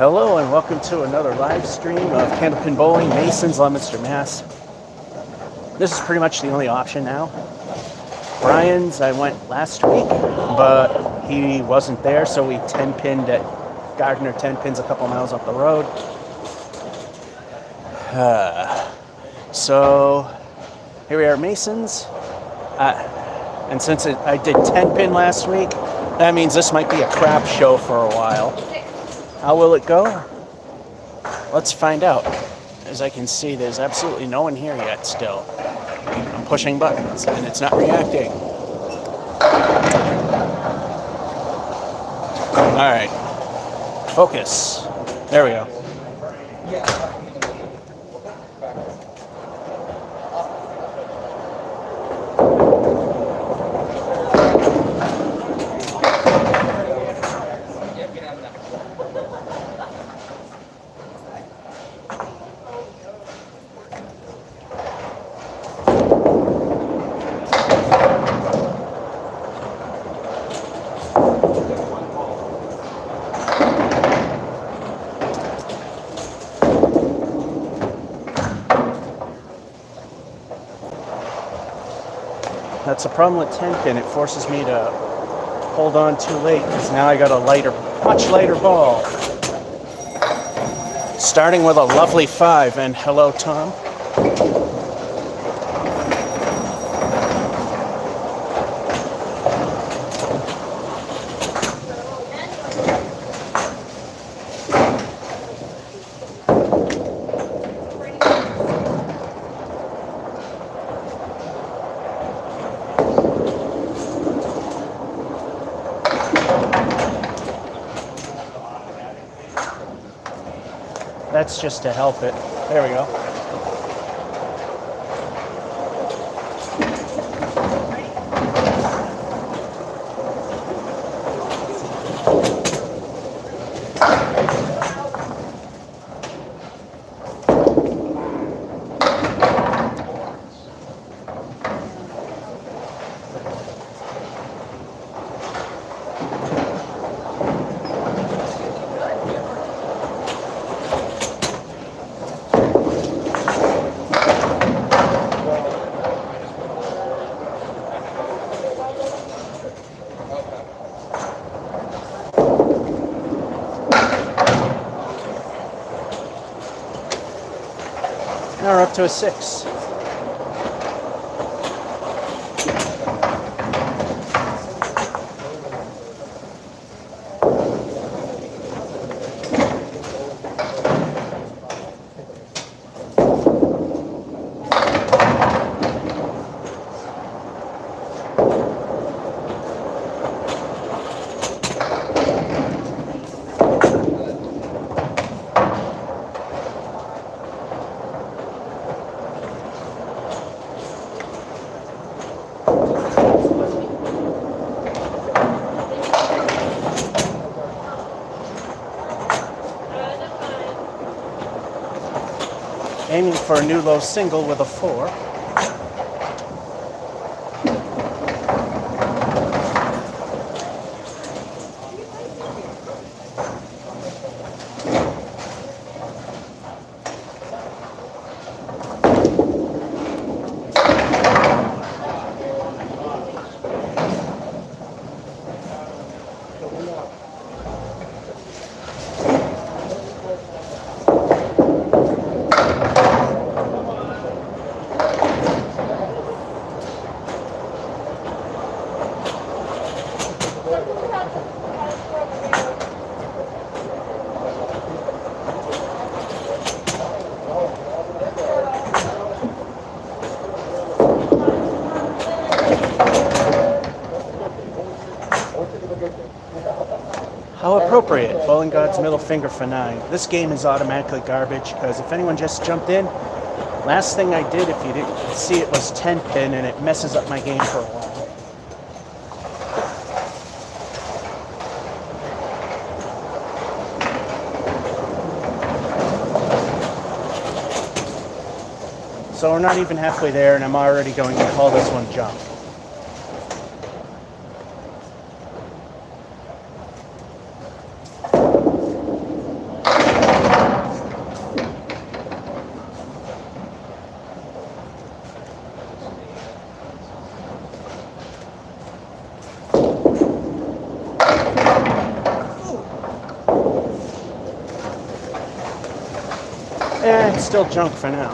Hello and welcome to another live stream of Candlepin Bowling, Masons, Leominster, Mass. This is pretty much the only option now. Brian's, I went last week, but he wasn't there, so we 10-pinned at Gardner 10 pins a couple miles up the road. So here we are, Masons. And since I did 10-pin last week, that means this might be a crap show for a while. How will it go? Let's find out. As I can see, there's absolutely no one here yet still. I'm pushing buttons and it's not reacting. All right, focus. There we go. That's the problem with 10-pin. It forces me to hold on too late because now I got a much lighter ball. Starting with a lovely 5, and hello, Tom. That's just to help it. There we go. Now we're up to a 6. Aiming for a new low single with a 4. How appropriate, Bowling God's middle finger for 9. This game is automatically garbage because if anyone just jumped in, last thing I did, if you didn't see it, was 10-pin and it messes up my game for a while. So we're not even halfway there and I'm already going to call this one jump. It's still junk for now.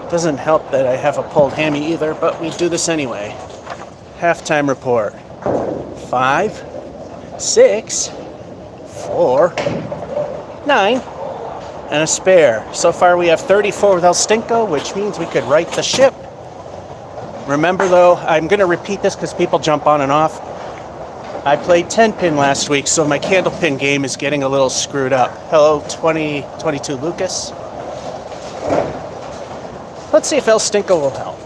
Doesn't help that I have a pulled hammy either, but we do this anyway. Halftime report. 5, 6, 4, 9, and a spare. So far we have 34 with El Stinko, which means we could right the ship. Remember though, I'm going to repeat this because people jump on and off. I played 10 pin last week, so my Candlepin game is getting a little screwed up. Hello, 2022 Lucas. Let's see if El Stinko will help.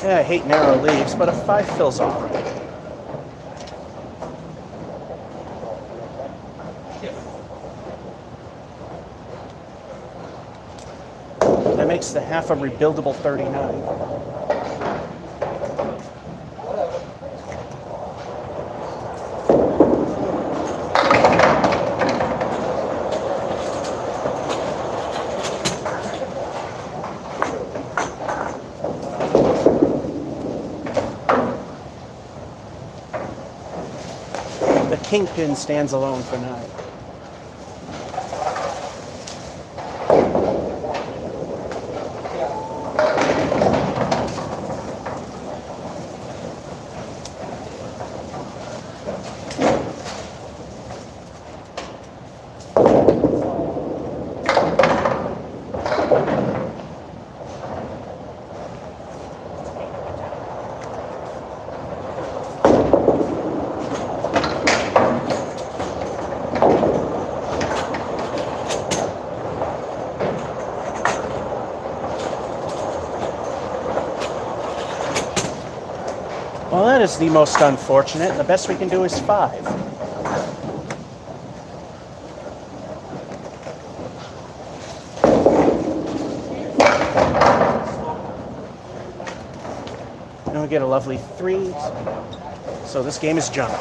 Yeah, I hate narrow leaves, but a 5 fills all right. That makes the half a rebuildable 39. The kingpin stands alone for now. Well, that is the most unfortunate. The best we can do is 5. And we get a lovely 3. So this game is junk.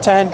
Ten.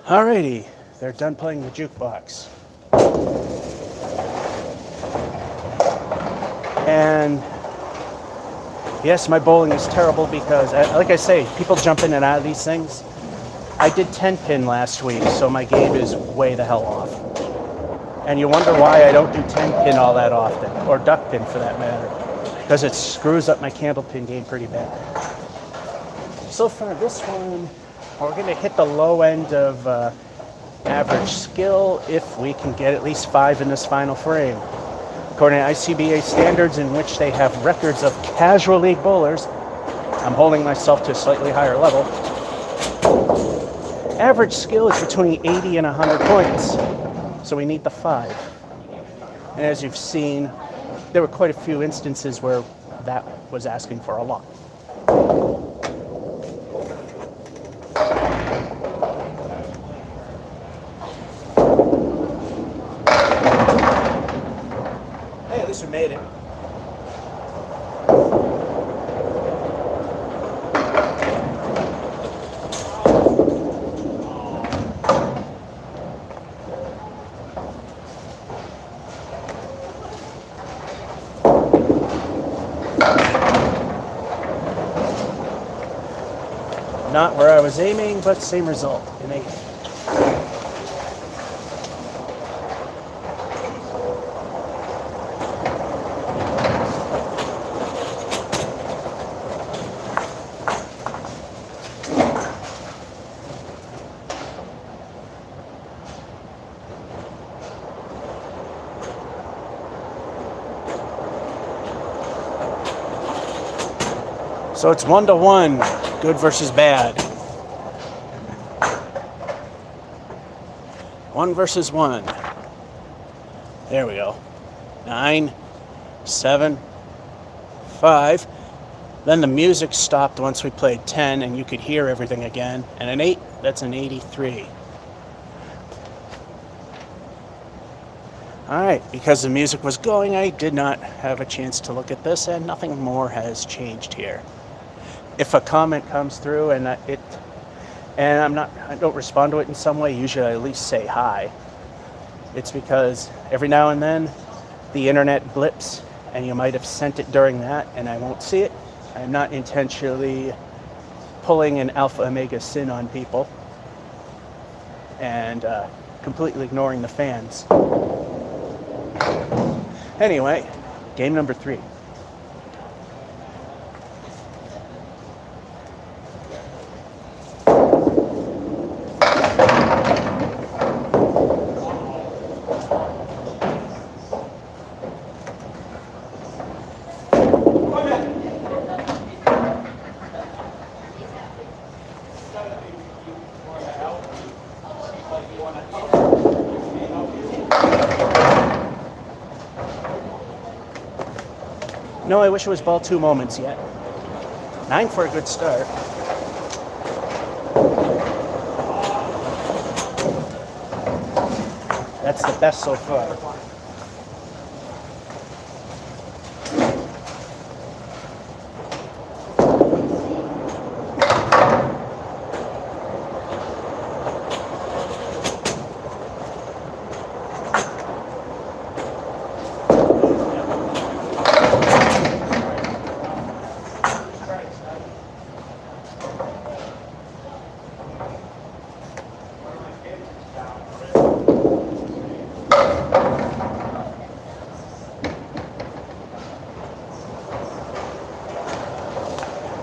Alrighty, they're done playing the jukebox. And yes, my bowling is terrible because, like I say, people jump in and out of these things. I did 10 pin last week, so my game is way the hell off. And you wonder why I don't do 10 pin all that often, or duck pin for that matter, because it screws up my Candlepin game pretty bad. So for this one, we're going to hit the low end of average skill if we can get at least 5 in this final frame. According to ICBA standards, in which they have records of casual league bowlers, I'm holding myself to a slightly higher level. Average skill is between 80 and 100 points, so we need the 5. And as you've seen, there were quite a few instances where that was asking for a lot. Hey, at least we made it. Not where I was aiming, but same result in 8. So it's 1-1, good versus bad. 1 versus 1. There we go. 9, 7, 5. Then the music stopped once we played 10 and you could hear everything again. And an 8, that's an 83. Alright, because the music was going, I did not have a chance to look at this, and nothing more has changed here. If a comment comes through and I don't respond to it in some way, usually I at least say hi. It's because every now and then the internet blips and you might have sent it during that and I won't see it. I'm not intentionally pulling an alpha omega sin on people and completely ignoring the fans. Anyway, game number 3. No, I wish it was ball 2 moments yet. 9 for a good start. That's the best so far.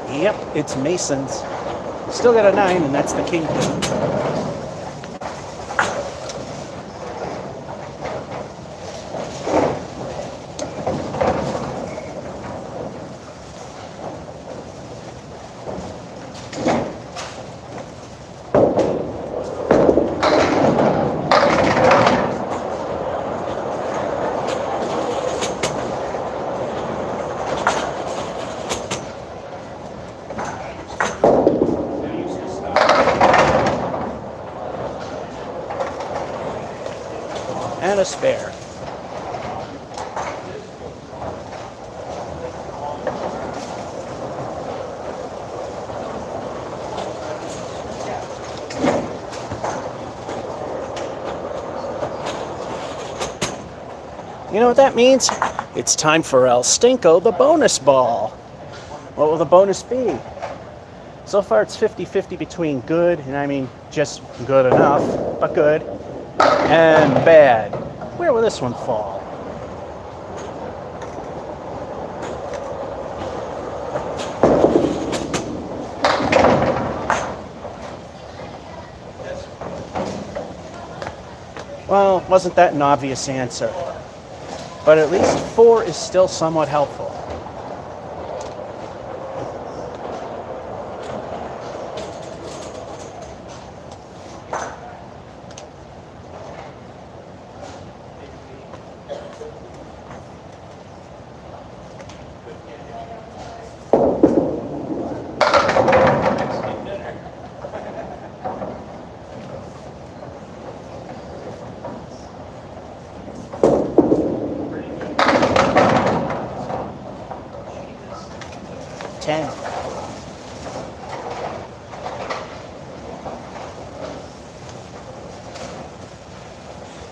Yep, it's Mason's. Still got a 9, and that's the king. And a spare. You know what that means? It's time for El Stinko, the bonus ball. What will the bonus be? So far it's 50-50 between good, and I mean just good enough, but good, and bad. Where will this one fall? Well, wasn't that an obvious answer? But at least 4 is still somewhat helpful.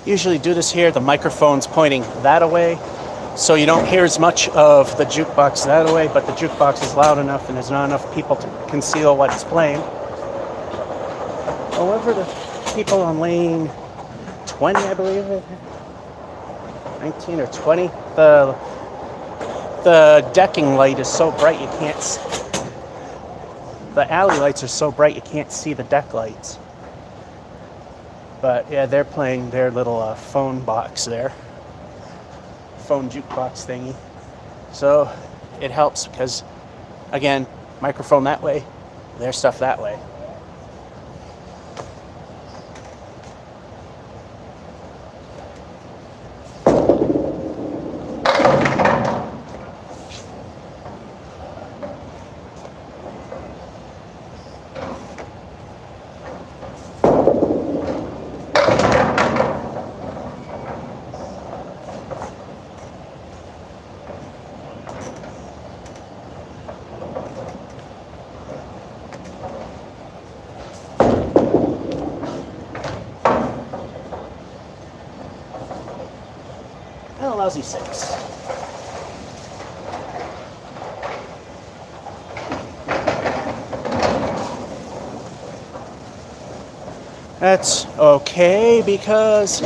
Usually do this here, the microphone's pointing that away, so you don't hear as much of the jukebox that way, but the jukebox is loud enough and there's not enough people to conceal what it's playing. However, the people on lane 20, I believe, 19 or 20, the decking light is so bright you can't see. The alley lights are so bright you can't see the deck lights. But yeah, they're playing their little phone box there. Phone jukebox thingy. So it helps because, again, microphone that way, their stuff that way. Lousy 6. That's okay because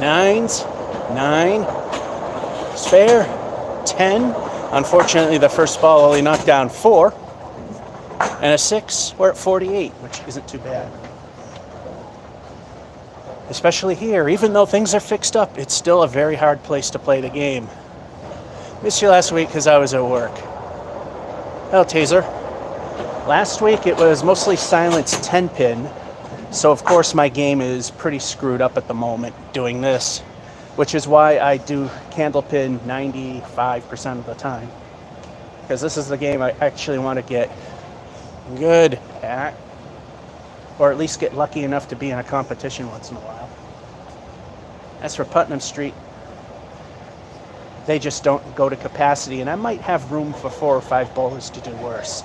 9s, 9, spare, 10. Unfortunately, the first ball only knocked down 4. And a 6, we're at 48, which isn't too bad. Especially here, even though things are fixed up, it's still a very hard place to play the game. Missed you last week because I was at work. Well, Taser. Last week it was mostly silenced 10-pin, so of course my game is pretty screwed up at the moment doing this, which is why I do Candlepin 95% of the time. Because this is the game I actually want to get good at. Or at least get lucky enough to be in a competition once in a while. As for Putnam Street, they just don't go to capacity, and I might have room for 4 or 5 bowlers to do worse.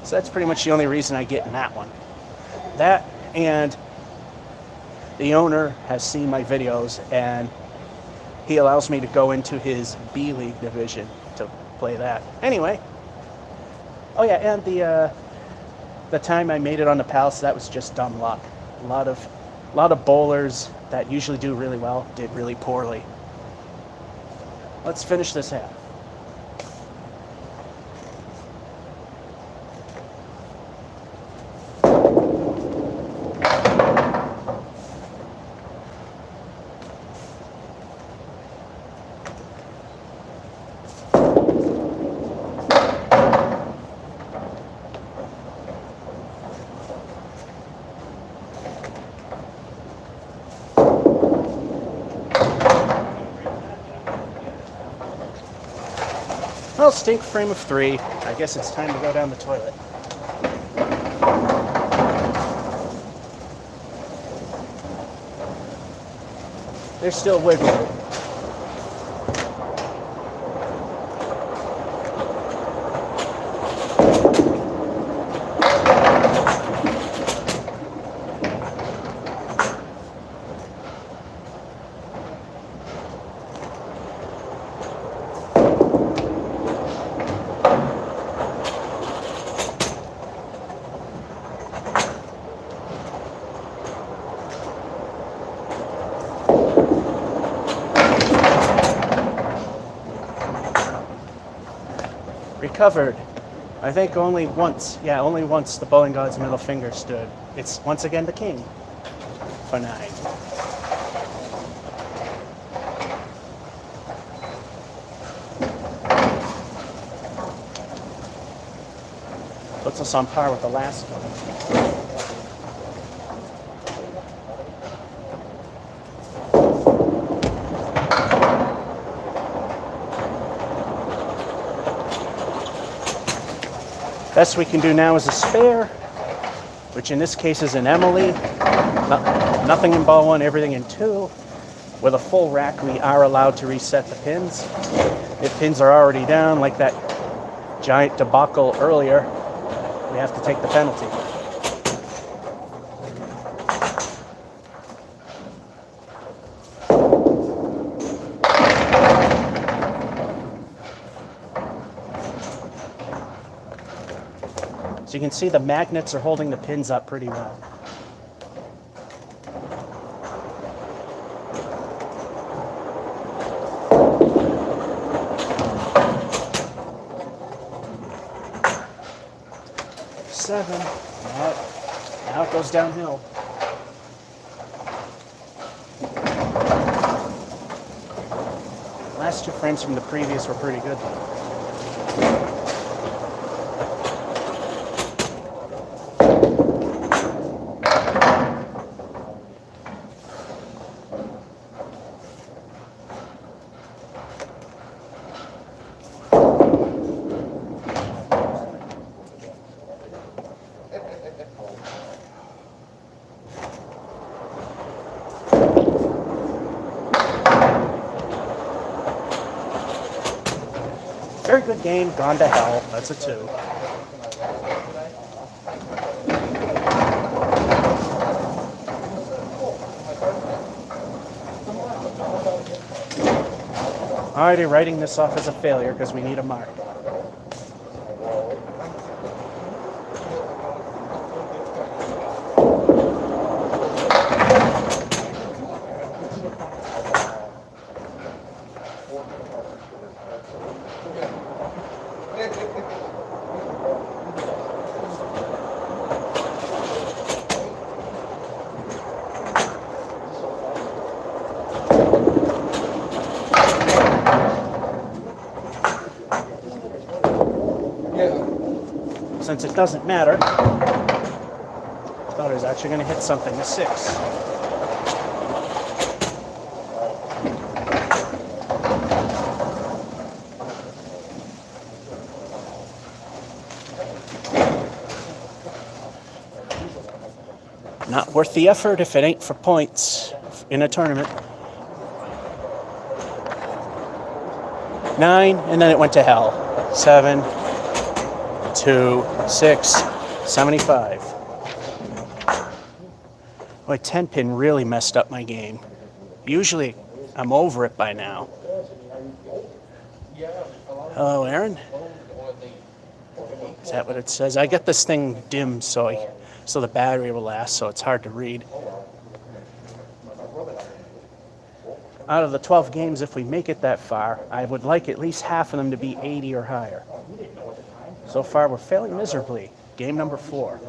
So that's pretty much the only reason I get in that one. That, and the owner has seen my videos, and he allows me to go into his B League division to play that. Anyway, oh yeah, and the time I made it on the Palace, that was just dumb luck. A lot of bowlers that usually do really well did really poorly. Let's finish this half. Well, stink frame of 3. I guess it's time to go down the toilet. They're still wiggling. covered. I think only once the bowling god's middle finger stood. It's once again the king for 9. Puts us on par with the last one. Best we can do now is a spare, which in this case is an Emily. Nothing in ball 1, everything in 2. With a full rack, we are allowed to reset the pins. If pins are already down, like that giant debacle earlier, we have to take the penalty. So you can see the magnets are holding the pins up pretty well. Seven. Now it goes downhill. Last 2 frames from the previous were pretty good though. Very good game, gone to hell. That's a 2. Alrighty, writing this off as a failure because we need a mark. Since it doesn't matter, I thought I was actually going to hit something, a 6. Not worth the effort if it ain't for points in a tournament. 9, and then it went to hell. 7, 2, 6, 75. Boy, 10 pin really messed up my game. Usually I'm over it by now. Hello, Aaron. Is that what it says? I get this thing dimmed so the battery will last, so it's hard to read. Out of the 12 games, if we make it that far, I would like at least half of them to be 80 or higher. So far, we're failing miserably. Game number 4.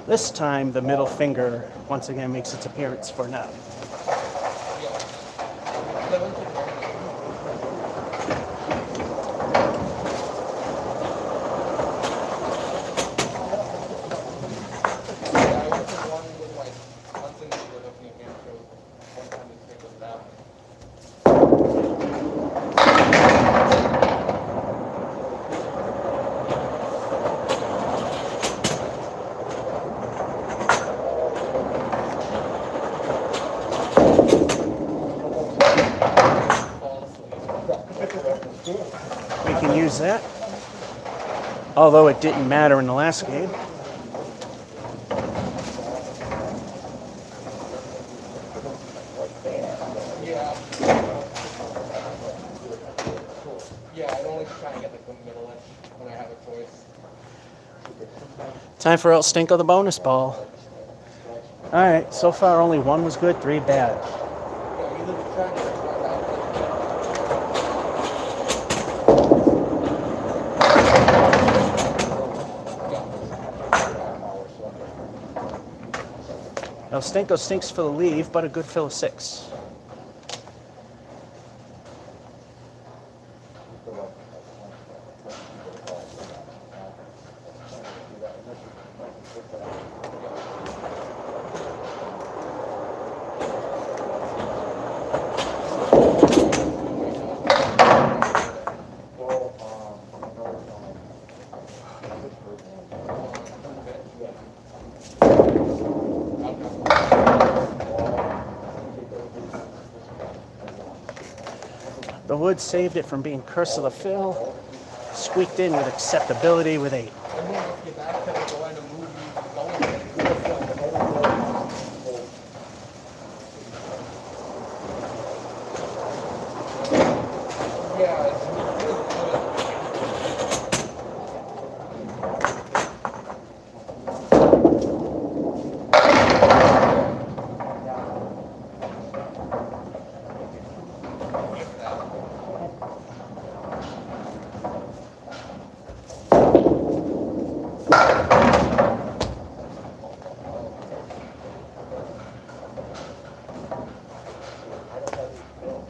This time, the middle finger once again makes its appearance for now. use that. Although it didn't matter in the last game. Time for El Stinko the bonus ball. Alright, so far only one was good, 3 bad. El Stinko stinks for the leave, but a good fill of 6. The wood saved it from being curse of the fill. Squeaked in with acceptability with 8.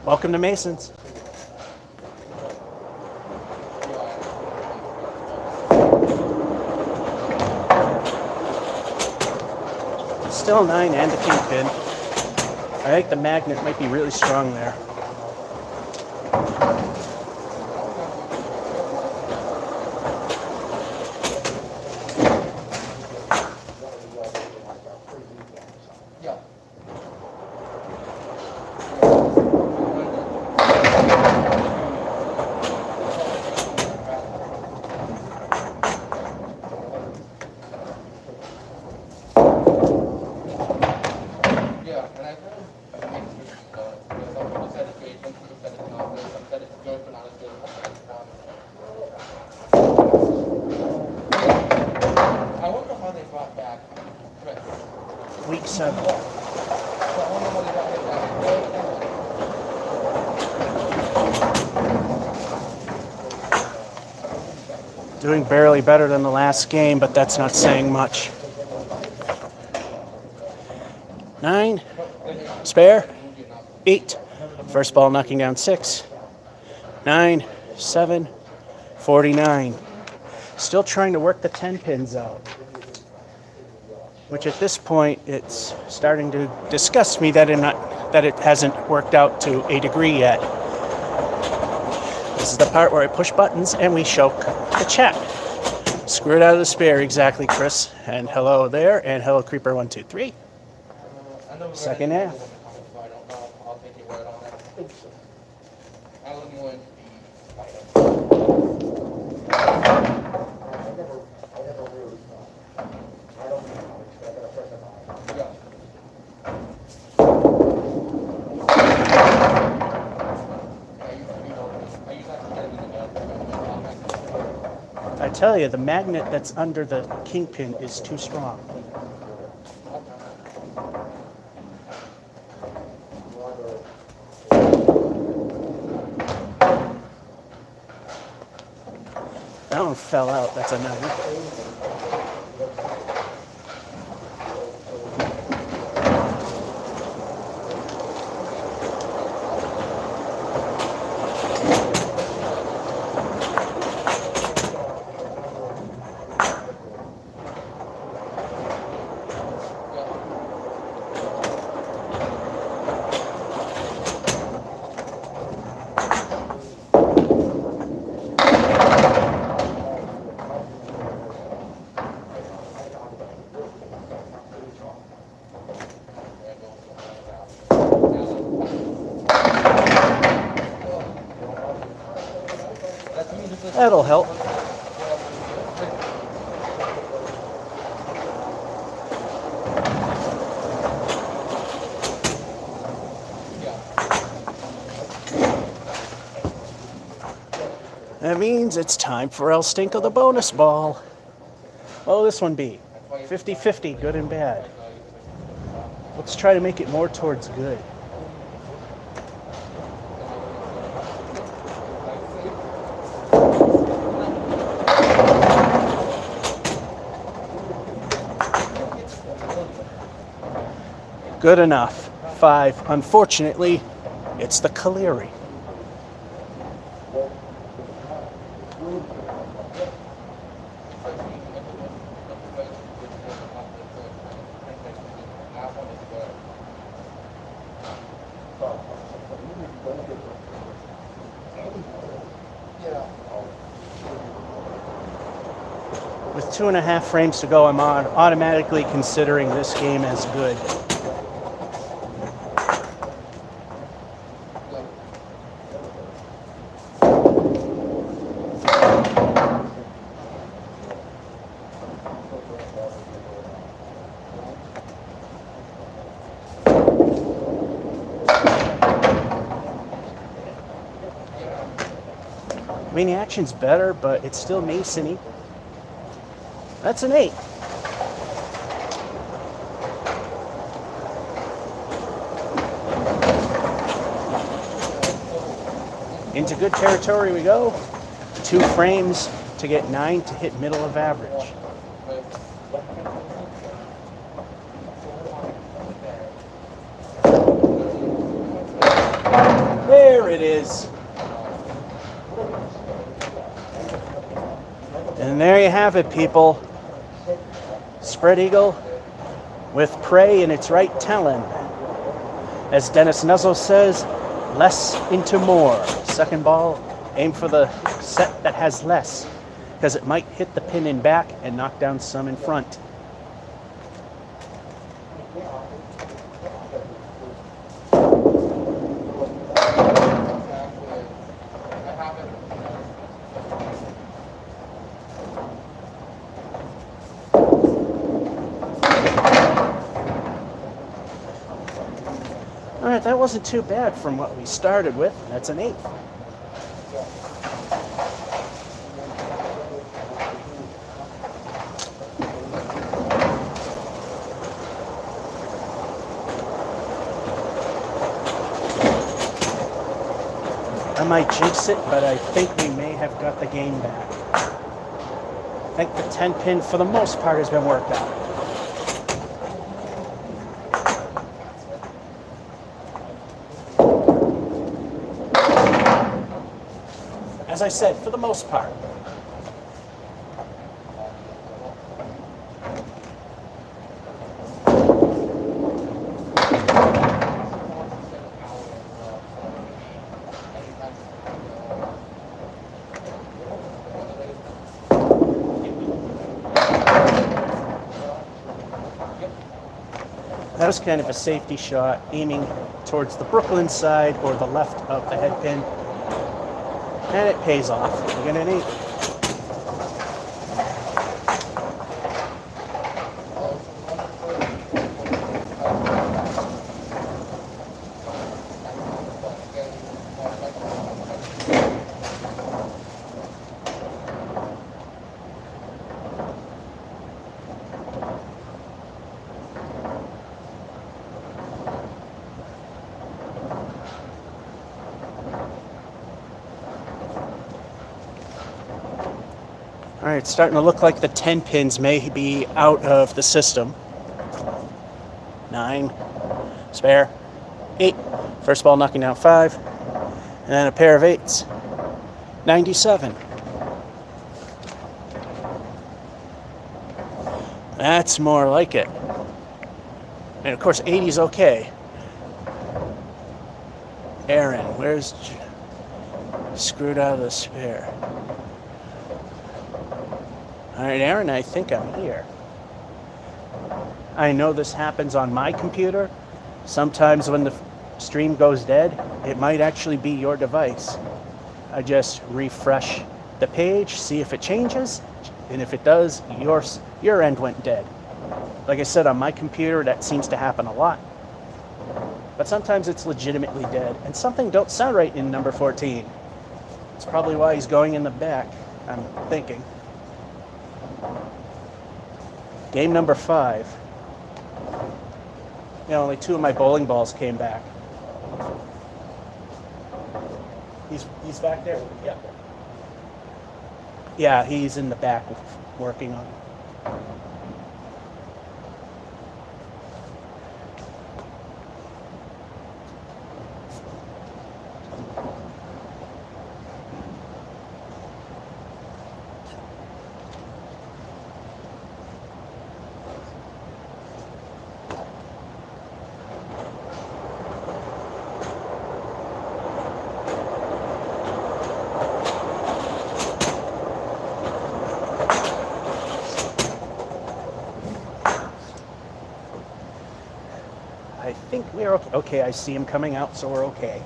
Welcome to Masons. Still 9 and the kingpin. I think the magnet might be really strong there. Week 7. Doing barely better than the last game, but that's not saying much. 9, spare, 8, first ball knocking down 6, 9, 7, 49. Still trying to work the 10 pins out, which at this point it's starting to disgust me that it hasn't worked out to a degree yet. This is the part where I push buttons and we show the chat. Screw it out of the spare, exactly, Chris. And hello there, and hello, Creeper 123. Second half. I tell you, the magnet that's under the kingpin is too strong. That one fell out. That's a 9. That'll help. That means it's time for El Stinko the bonus ball. What'll this one be? 50-50, good and bad. Let's try to make it more towards good. Good enough. 5. Unfortunately, it's the Caleri. With 2.5 frames to go, I'm automatically considering this game as good. I mean, the action's better, but it's still Mason-y. That's an 8. Into good territory we go. 2 frames to get 9 to hit middle of average. There it is. And there you have it, people. Spread eagle with prey in its right talon. As Dennis Nuzzo says, less into more. Second ball, aim for the set that has less, because it might hit the pin in back and knock down some in front. All right, that wasn't too bad from what we started with. That's an 8. I might jinx it, but I think we may have got the game back. I think the 10 pin, for the most part, has been worked out. As I said, for the most part. That was kind of a safety shot, aiming towards the Brooklyn side or the left of the head pin. And it pays off. We get an 8. All right, it's starting to look like the 10 pins may be out of the system. 9, spare, 8. First ball knocking down 5, and then a pair of 8s. 97. That's more like it. And of course, 80's okay. Aaron, where's screwed out of the spare? All right, Aaron, I think I'm here. I know this happens on my computer. Sometimes when the stream goes dead, it might actually be your device. I just refresh the page, see if it changes, and if it does, your end went dead. Like I said, on my computer, that seems to happen a lot. But sometimes it's legitimately dead, and something don't sound right in number 14. It's probably why he's going in the back, I'm thinking. Game number 5. Only 2 of my bowling balls came back. He's back there? Yeah. Yeah, he's in the back working on it. I think we're okay. Okay, I see him coming out, so we're okay.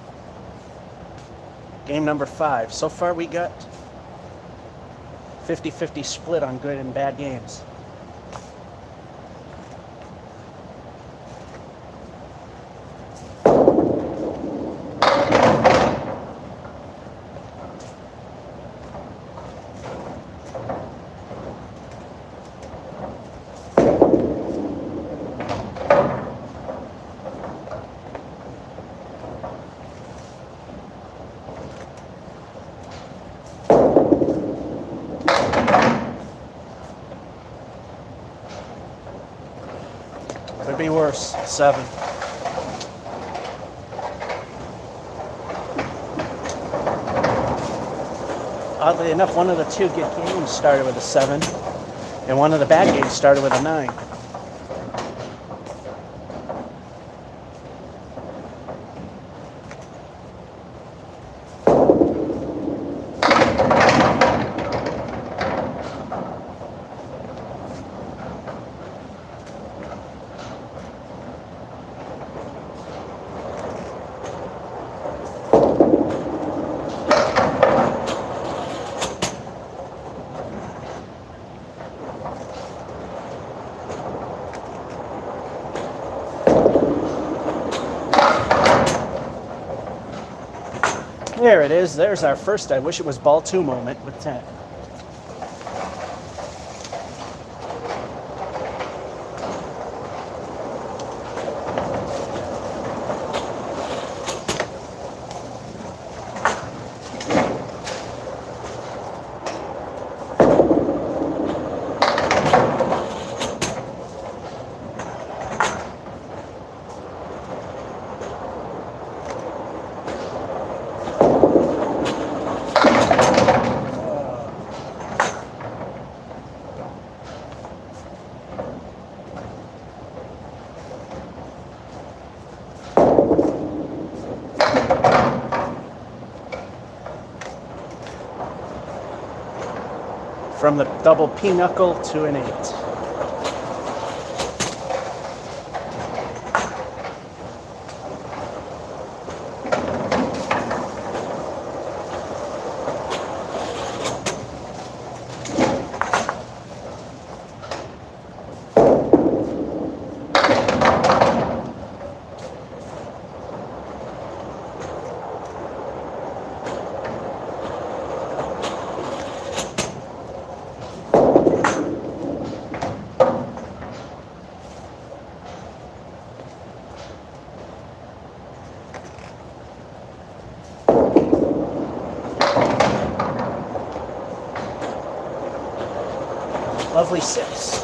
Game number 5. So far we got 50-50 split on good and bad games. Could be worse. 7. Oddly enough, one of the 2 good games started with a 7, and one of the bad games started with a 9. There it is. There's our first I wish it was ball 2 moment with 10. From the double pinochle to an 8. Lovely 6.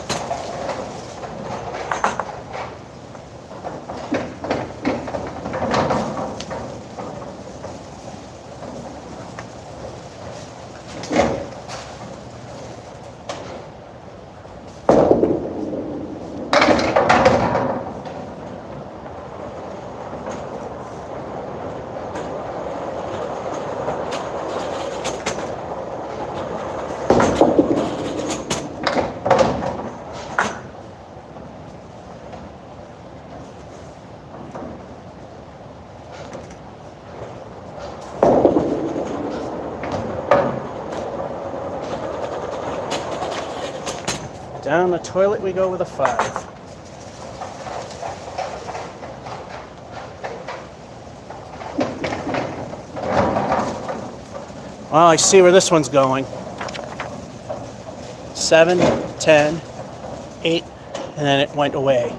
Down the toilet we go with a 5. Well, I see where this one's going. 7, 10, 8, and then it went away.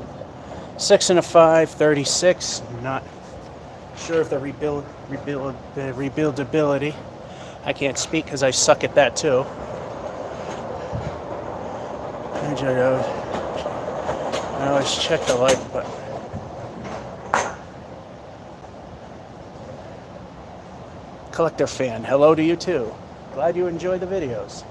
6 and a 5, 36. Not sure of the rebuildability. I can't speak because I suck at that too. I always check the like button. Collector fan, hello to you too. Glad you enjoy the videos.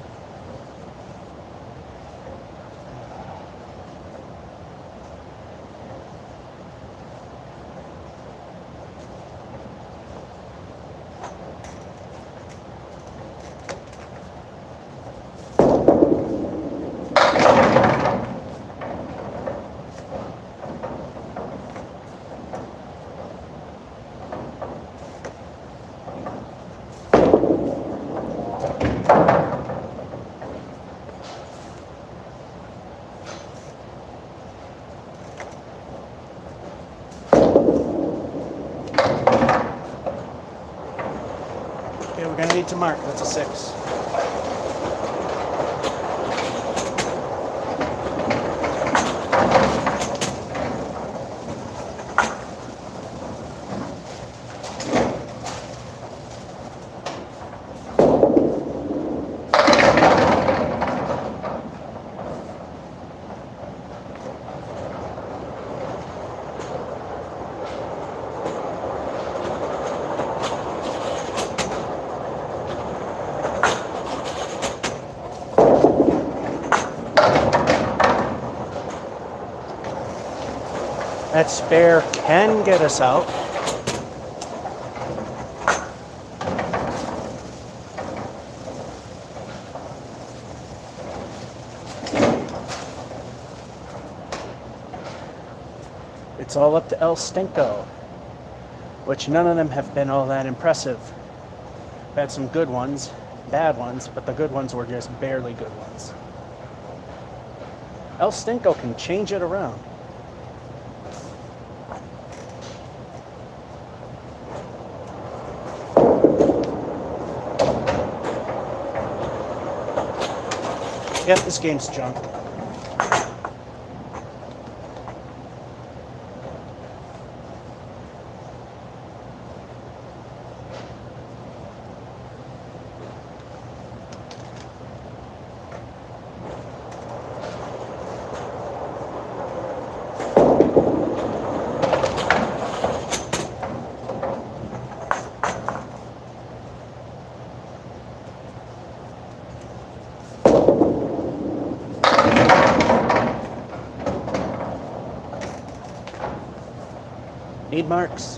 Okay, we're gonna need to mark. That's a 6. That spare can get us out. It's all up to El Stinko, which none of them have been all that impressive. I've had some good ones, bad ones, but the good ones were just barely good ones. El Stinko can change it around. Yep, this game's junk. Need marks.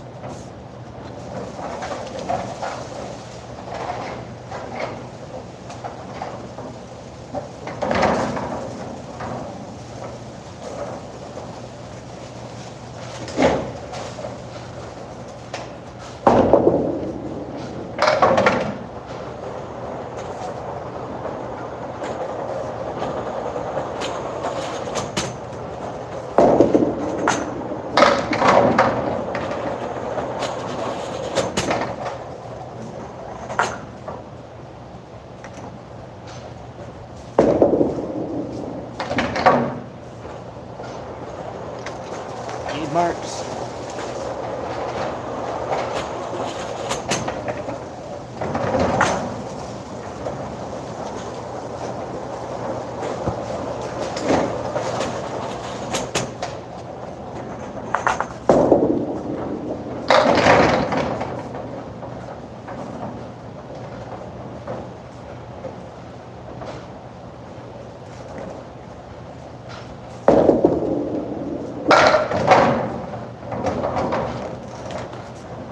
Marks.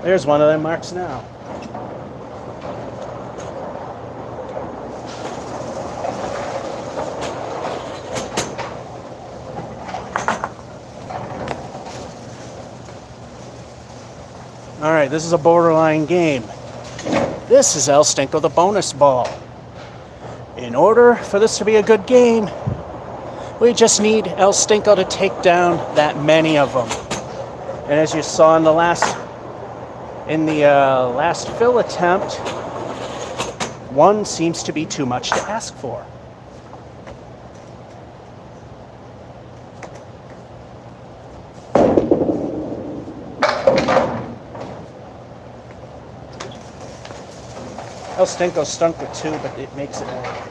There's one of them marks now. All right, this is a borderline game. This is El Stinko, the bonus ball. In order for this to be a good game, We just need El Stinko to take down that many of them. And as you saw in the last fill attempt, one seems to be too much to ask for. El Stinko stunk with 2, but it makes it work.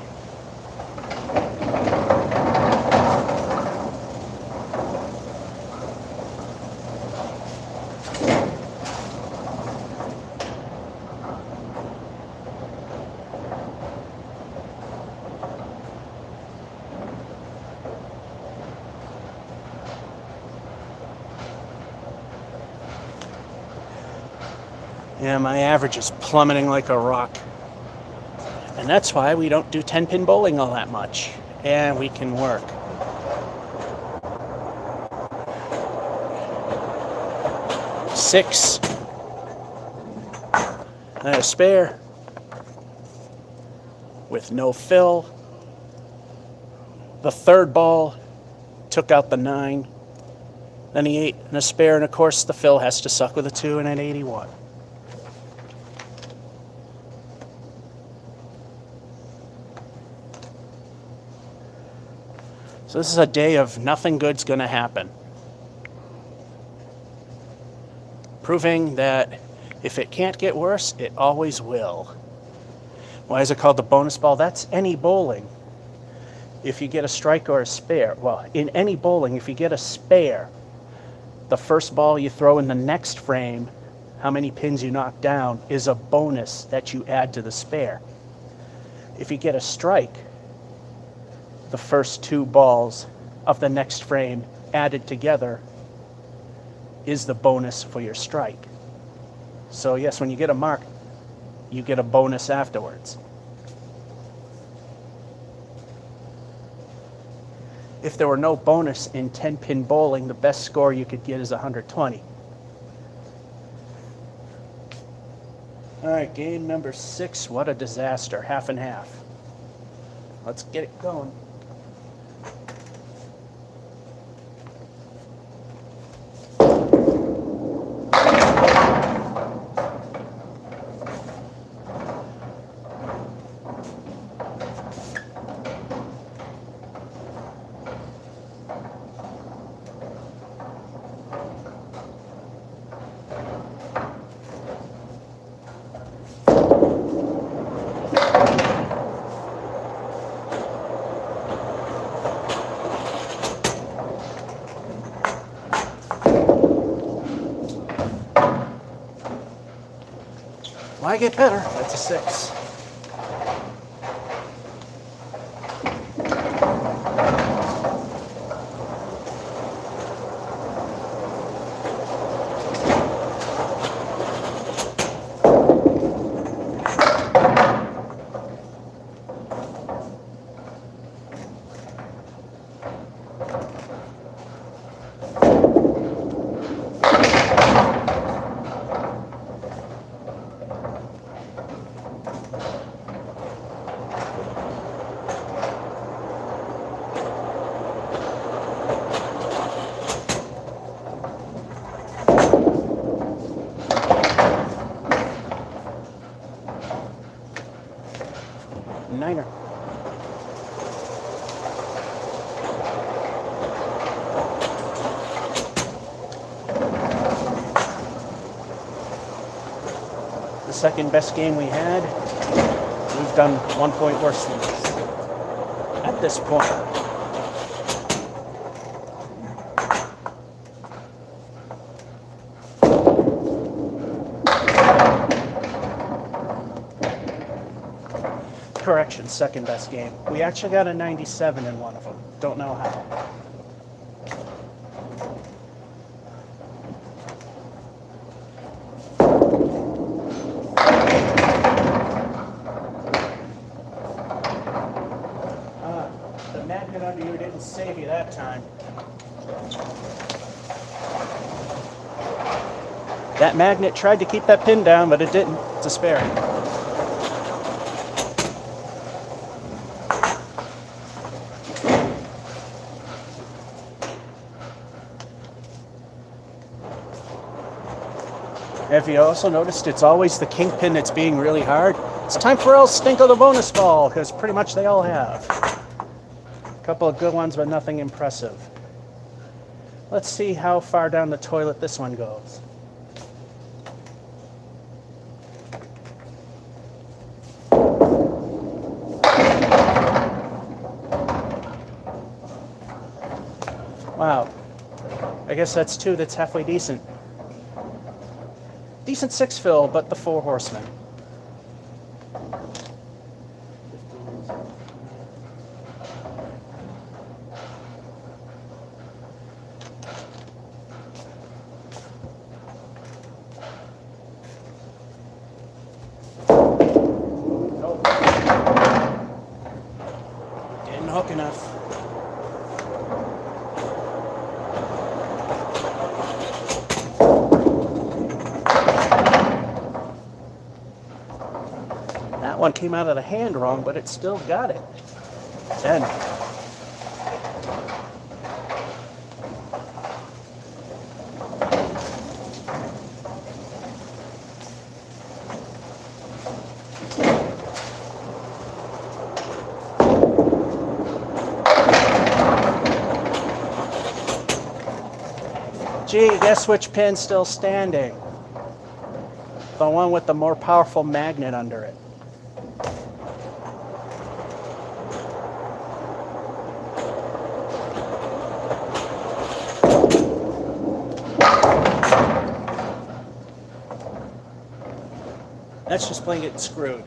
Yeah, my average is plummeting like a rock. And that's why we don't do 10-pin bowling all that much. And we can work. Six. And a spare. With no fill. The third ball took out the 9. Then the 8 and a spare. And of course the fill has to suck with a 2 and an 81. So this is a day of nothing good's going to happen. Proving that if it can't get worse, it always will. Why is it called the bonus ball? That's any bowling. If you get a strike or a spare, well, in any bowling, if you get a spare, the first ball you throw in the next frame, how many pins you knock down, is a bonus that you add to the spare. If you get a strike, the first 2 balls of the next frame added together is the bonus for your strike. So yes, when you get a mark, you get a bonus afterwards. If there were no bonus in 10-pin bowling, the best score you could get is 120. All right, game number 6. What a disaster. Half and half. Let's get it going. Why get better? That's a 6. Niner. The second best game we had, we've done 1 point worse than this at this point. Correction, second best game. We actually got a 97 in one of them. Don't know how. The magnet under you didn't save you that time. That magnet tried to keep that pin down, but it didn't. It's a spare. If you also noticed, it's always the kingpin that's being really hard. It's time for El Stinko the bonus ball, because pretty much they all have. A couple of good ones, but nothing impressive. Let's see how far down the toilet this one goes. Wow. I guess that's 2 that's halfway decent. Decent 6 fill, but the 4 horsemen. Nope. Didn't hook enough. One came out of the hand wrong, but it still got it. 10. Gee, guess which pin's still standing? The one with the more powerful magnet under it. That's just plain getting screwed.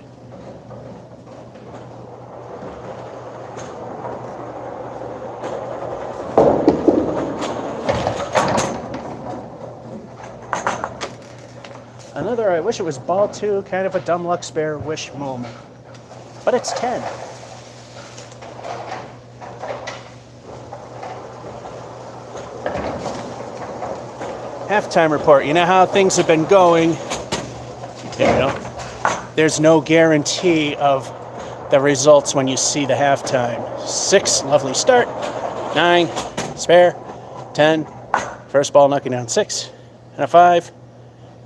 Another, I wish it was ball 2, kind of a dumb luck spare wish moment. But it's 10. Halftime report. You know how things have been going. You know, there's no guarantee of the results when you see the halftime. 6, lovely start. 9, spare. 10, first ball knocking down 6. And a 5.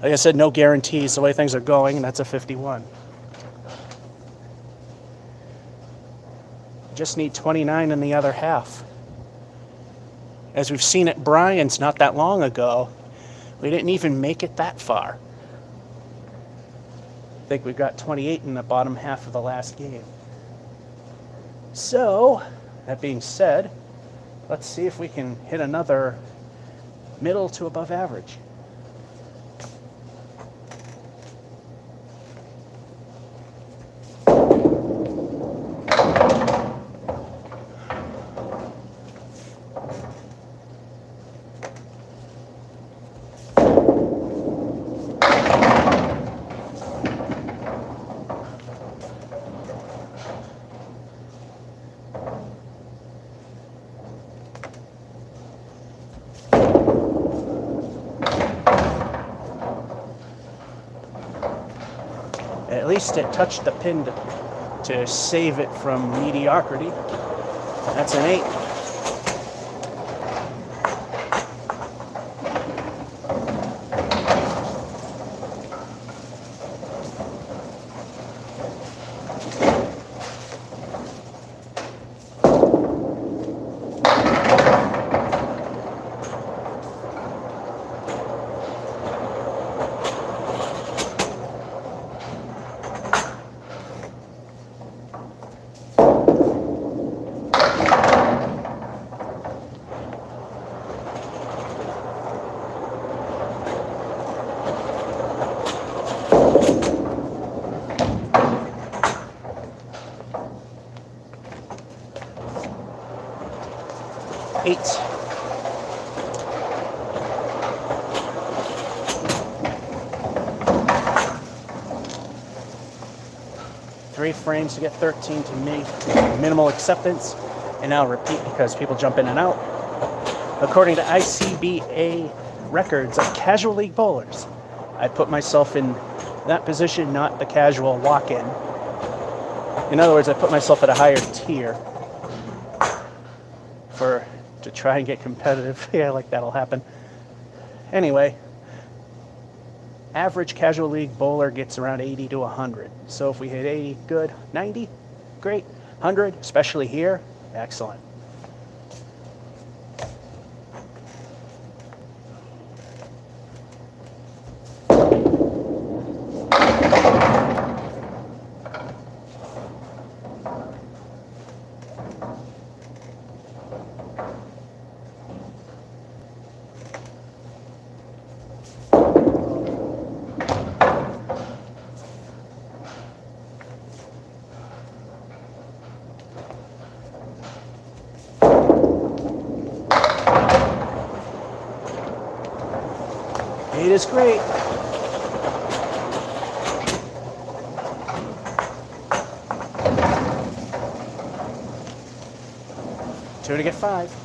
Like I said, no guarantees the way things are going, and that's a 51. Just need 29 in the other half. As we've seen at Bryan's not that long ago, we didn't even make it that far. I think we got 28 in the bottom half of the last game. So, that being said, let's see if we can hit another middle to above average. At least it touched the pin to save it from mediocrity. That's an 8. Three frames to get 13 to me. Minimal acceptance. And now repeat because people jump in and out. According to ICBA records of casual league bowlers, I put myself in that position, not the casual walk-in. In other words, I put myself at a higher tier to try and get competitive. Yeah, like that'll happen. Anyway, Average casual league bowler gets around 80 to 100. So if we hit 80, good. 90, great. 100, especially here, excellent. It is great. Two to get 5.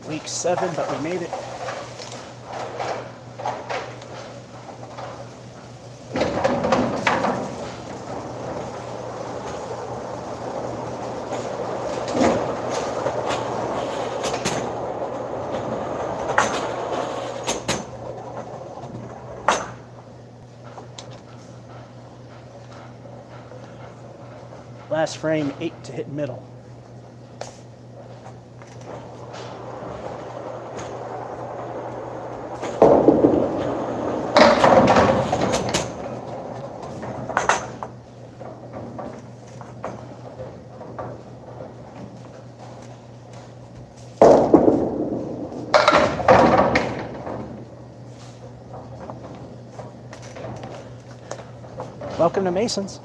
Week 7, but we made it. Last frame, 8 to hit middle. Welcome to Masons.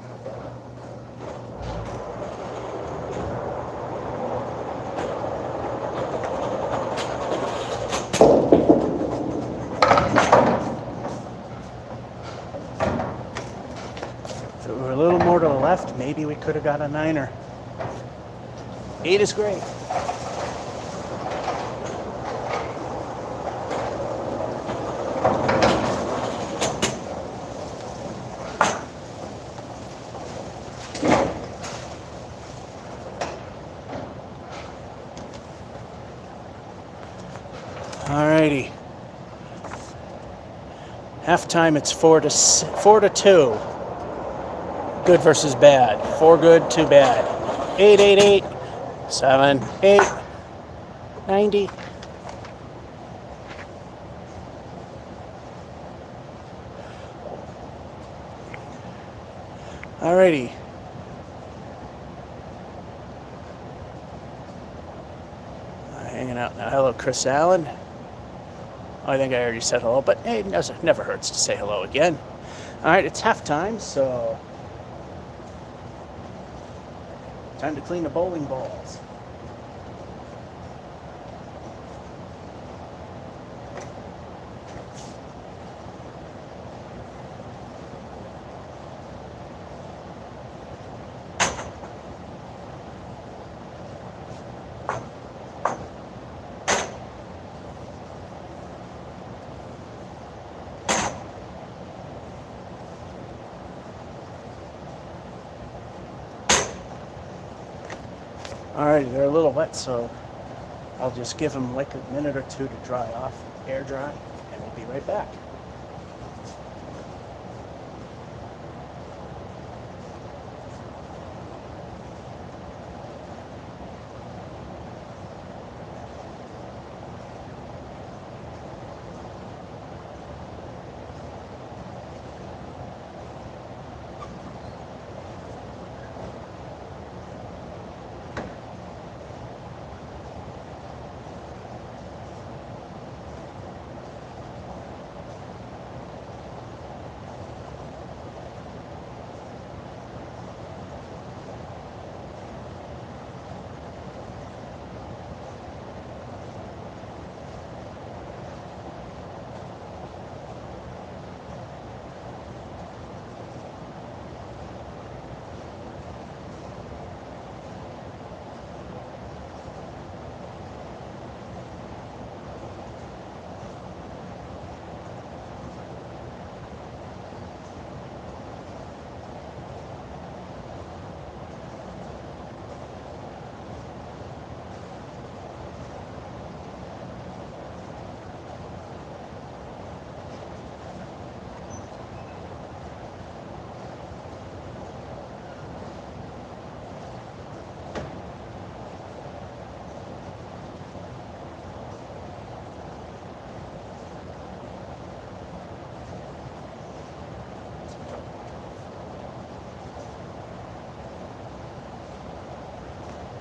If it were a little more to the left, maybe we could have got a 9er. 8 is great. Alrighty. Halftime, it's 4 to 2. Good versus bad. 4 good, 2 bad. 8, 8, 8. 7, 8. 90. Alrighty. Hanging out now. Hello, Chris Allen. I think I already said hello, but hey, it never hurts to say hello again. All right, it's halftime, so time to clean the bowling balls. Alright, they're a little wet, so I'll just give them like a minute or two to dry off, air dry, and we'll be right back.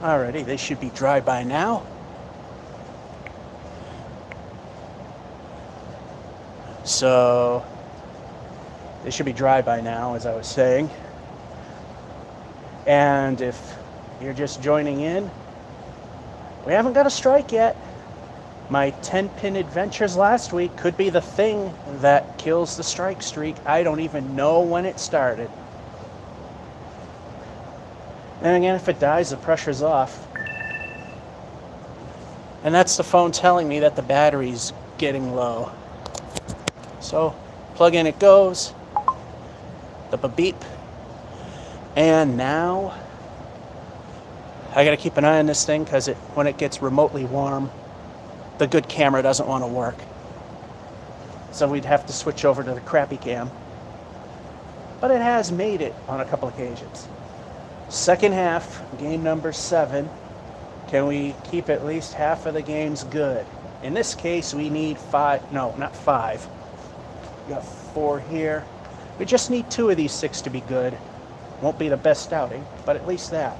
Alrighty, they should be dry by now. So they should be dry by now, as I was saying. And if you're just joining in, we haven't got a strike yet. My 10-pin adventures last week could be the thing that kills the strike streak. I don't even know when it started. And again, if it dies, the pressure's off. And that's the phone telling me that the battery's getting low. So, plug in it goes. The beep. And now, I gotta keep an eye on this thing because when it gets remotely warm, the good camera doesn't want to work. So we'd have to switch over to the crappy cam. But it has made it on a couple occasions. Second half, game number 7. Can we keep at least half of the games good? In this case, we need 5. No, not 5. We got 4 here. We just need 2 of these 6 to be good. Won't be the best outing, but at least that.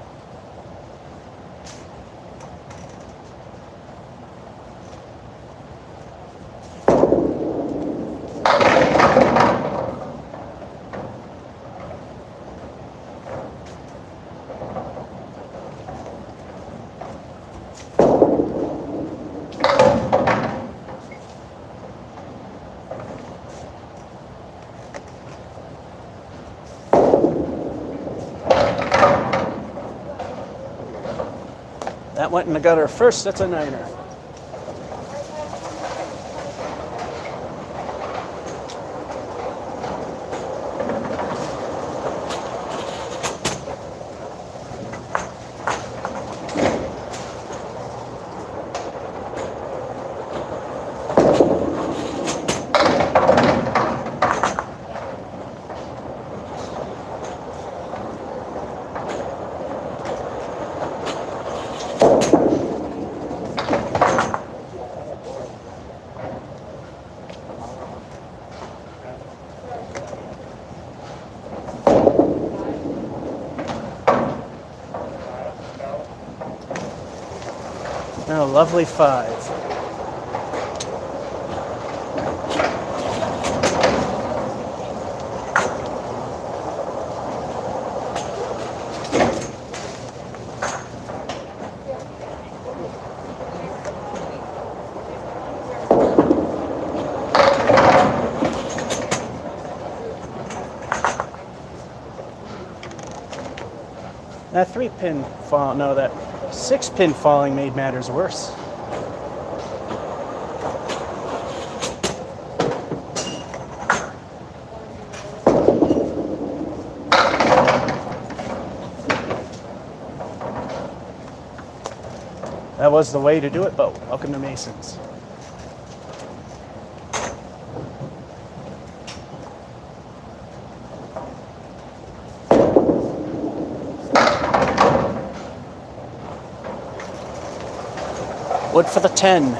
That went in the gutter first. That's a 9er. Now, lovely 5. That 3-pin fall, no, that 6-pin falling made matters worse. That was the way to do it, but welcome to Masons. Wood for the 10.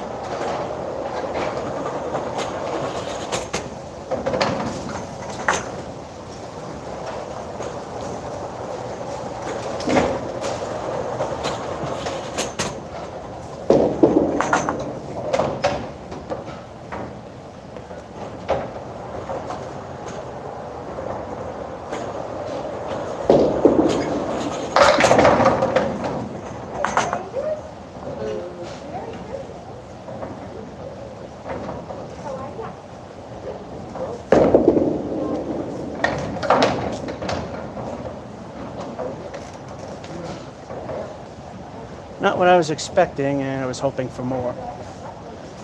Not what I was expecting, and I was hoping for more.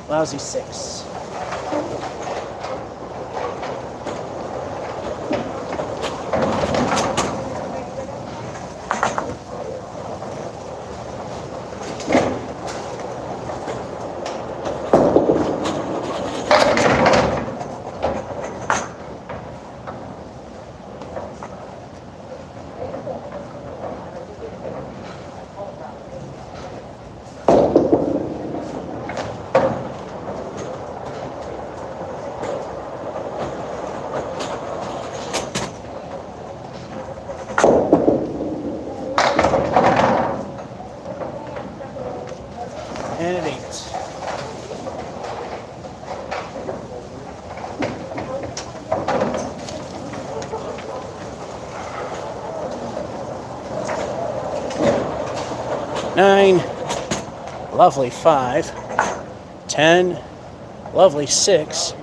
Lousy 6. 9, lovely 5, 10, lovely 6,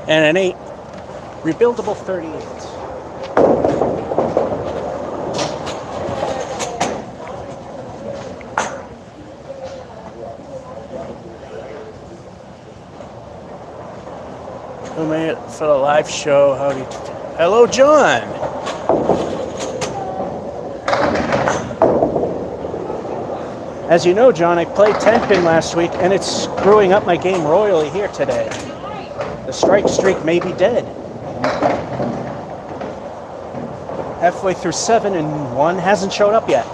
and an 8, rebuildable 38. Who made it for the live show? Howdy. Hello, John. As you know, John, I played 10-pin last week, and it's screwing up my game royally here today. The strike streak may be dead. Halfway through 7 and 1 hasn't showed up yet.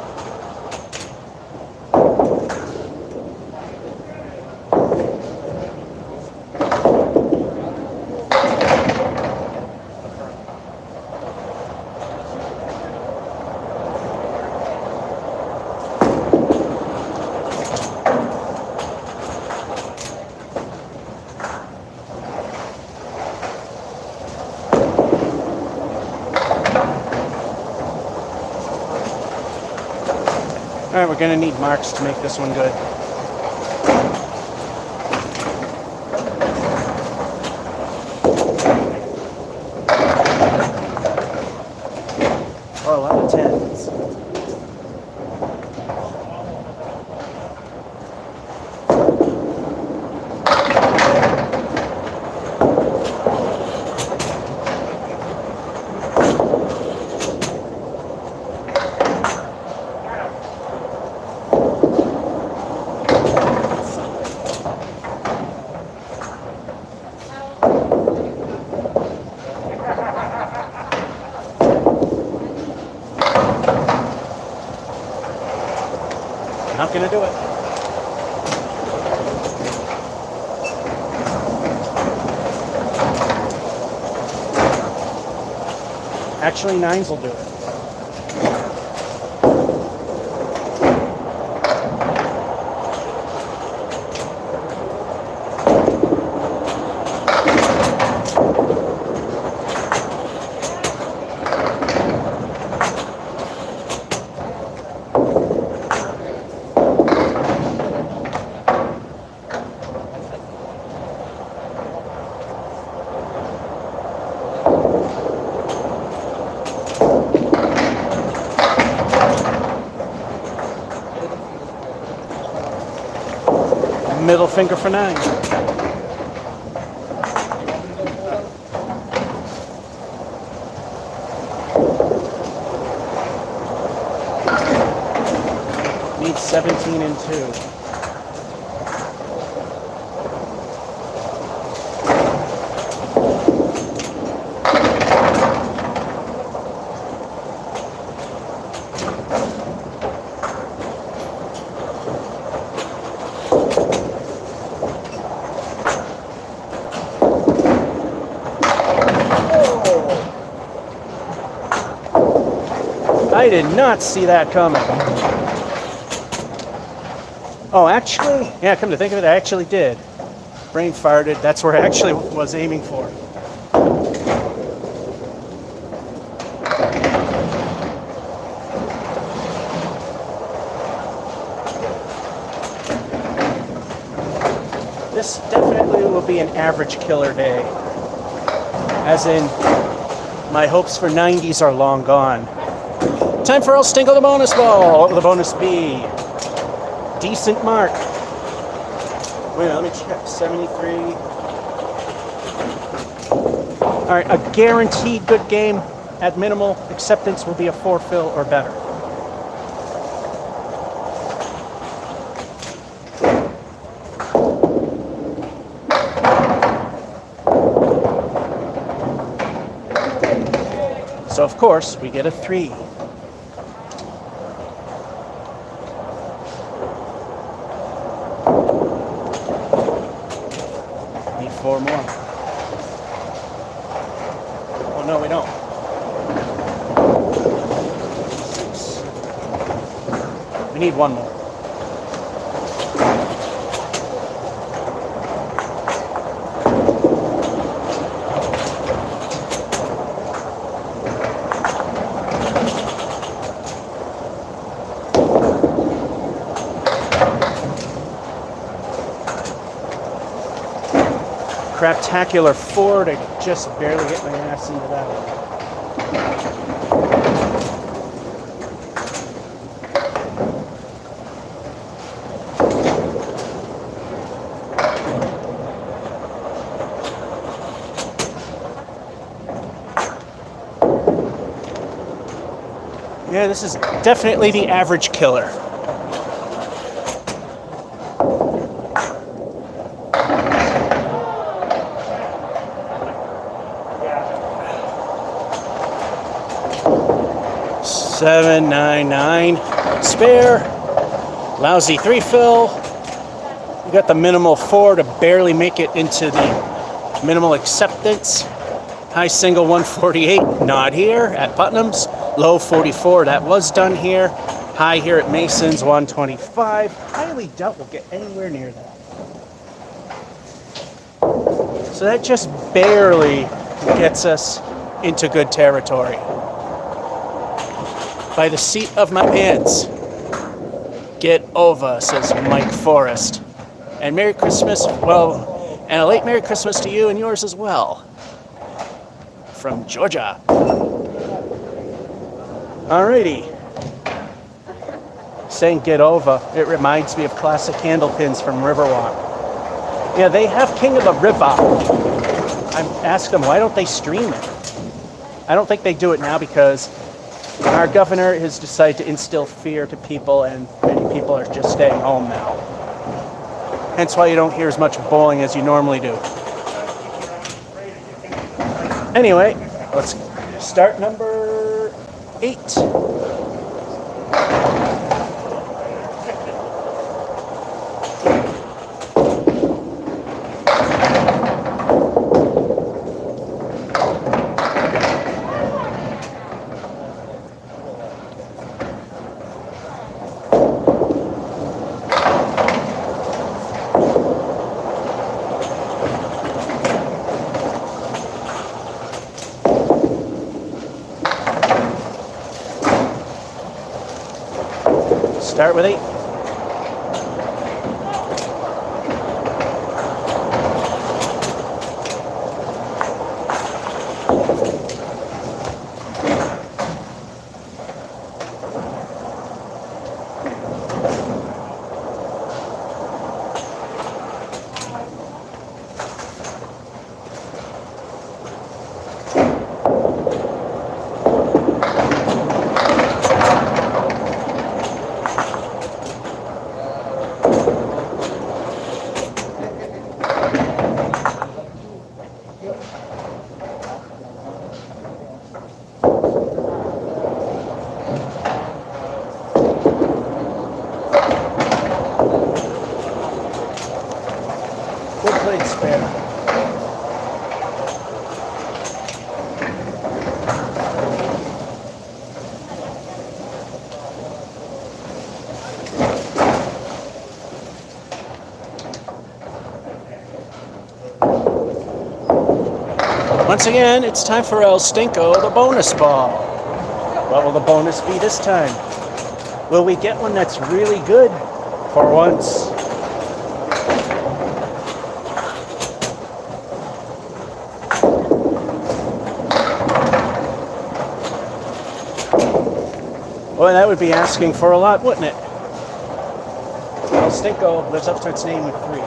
All right, we're going to need marks to make this one good. Oh, a lot of 10s. Not going to do it. Actually, 9s will do it. Middle finger for 9. Needs 17 and 2. I did not see that coming. Oh, actually, yeah, come to think of it, I actually did. Brain farted. That's where I actually was aiming for. This definitely will be an average killer day. As in, my hopes for 90s are long gone. Time for El Stingle the bonus ball. The bonus B. Decent mark. Wait, let me check. 73. All right, a guaranteed good game at minimal acceptance will be a 4 fill or better. So of course we get a 3. Need 4 more. Oh no, we don't. 6. We need 1 more. craptacular Ford. I just barely get my ass into that one. Yeah, this is definitely the average killer. $7.99 spare. Lousy 3-fill. We got the minimal 4 to barely make it into the minimal acceptance. High single 148, not here at Putnam's. Low 44, that was done here. High here at Mason's 125. Highly doubt we'll get anywhere near that. So that just barely gets us into good territory. By the seat of my pants. Get over, says Mike Forrest. And Merry Christmas, well, and a late Merry Christmas to you and yours as well. From Georgia. Alrighty. Saying get over, it reminds me of classic Candlepins from Riverwalk. Yeah, they have King of the River. I asked them, why don't they stream it? I don't think they do it now because our governor has decided to instill fear to people, and many people are just staying home now. Hence why you don't hear as much bowling as you normally do. Anyway, let's start number 8. Start with 8. Once again, it's time for El Stinko, the bonus ball. What will the bonus be this time? Will we get one that's really good for once? Well, that would be asking for a lot, wouldn't it? El Stinko lives up to its name with 3.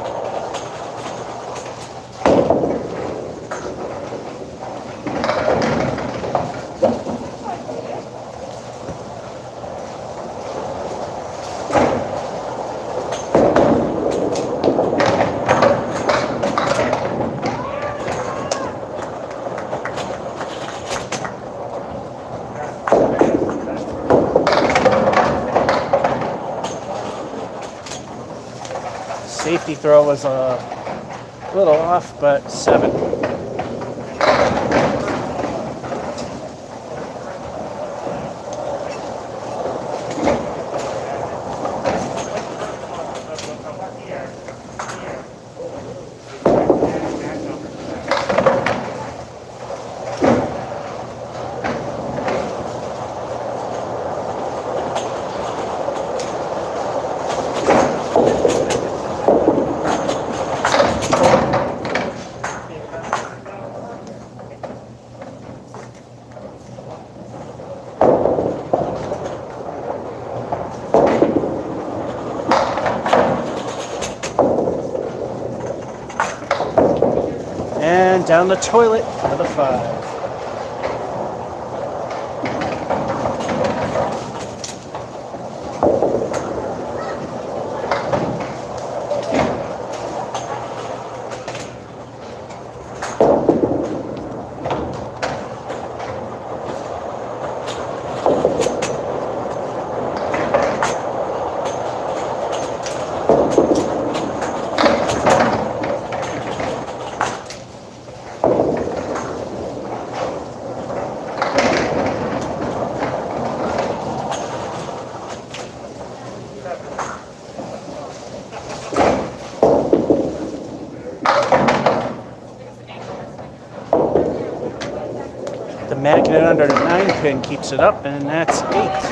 Safety throw was a little off, but 7. down the toilet with a 5. The magnet under the 9 pin keeps it up, and that's 8.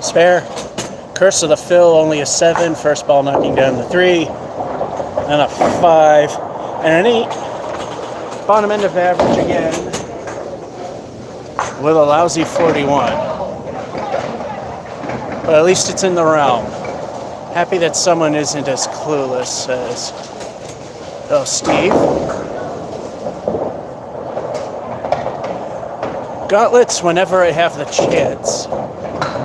Spare. Curse of the Fill, only a 7. First ball knocking down the 3. And a 5. And an 8. Bottom end of average again. With a lousy 41. But at least it's in the realm. Happy that someone isn't as clueless as Steve. Gauntlets whenever I have the chance.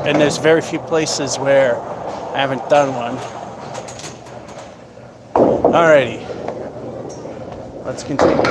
And there's very few places where I haven't done one. Alrighty. Let's continue.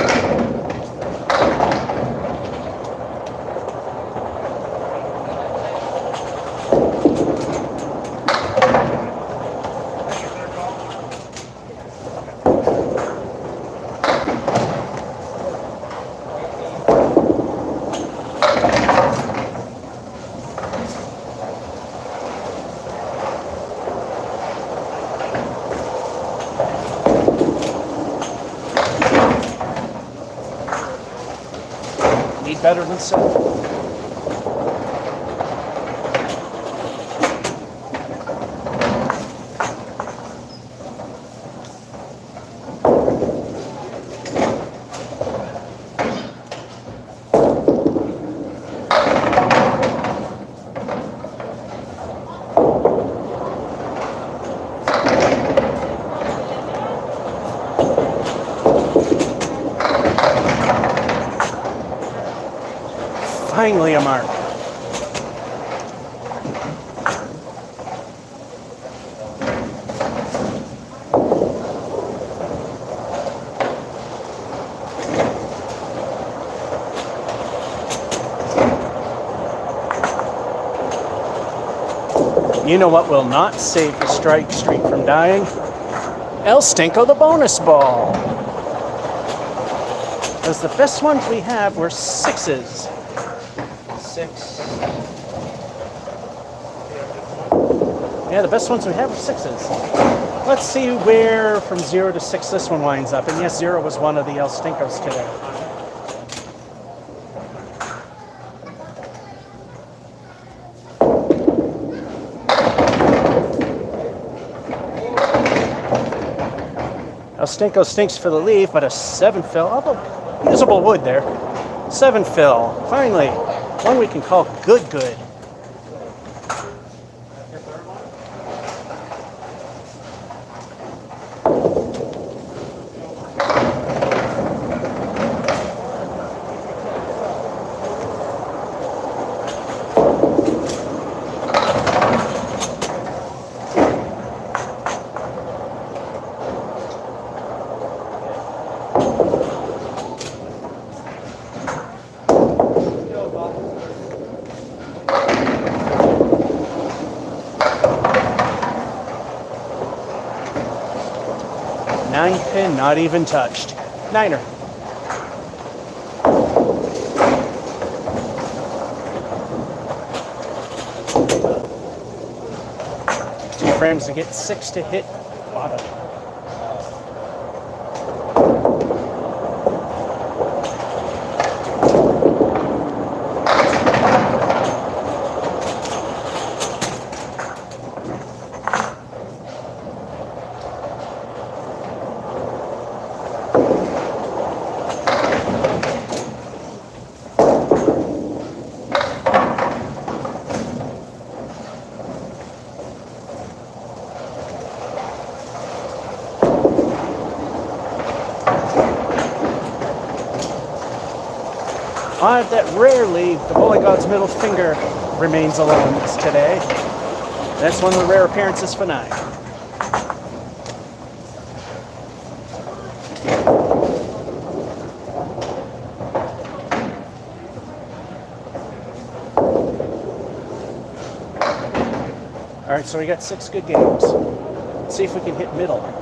Better than 7. Finally a mark. You know what will not save the strike streak from dying? El Stinko the bonus ball. Because the best ones we have were 6s. 6. Yeah, the best ones we have are 6s. Let's see where from 0 to 6 this one winds up. And yes, 0 was one of the El Stinkos today. El Stinko stinks for the leaf, but a 7 fill. Although usable wood there. 7 fill. Finally. One we can call good. 9 pin, not even touched. Niner. Two frames to get 6 to hit bottom. Odd that rarely the bowling god's middle finger remains alone today. That's one of the rare appearances for 9. All right, so we got 6 good games. Let's see if we can hit middle.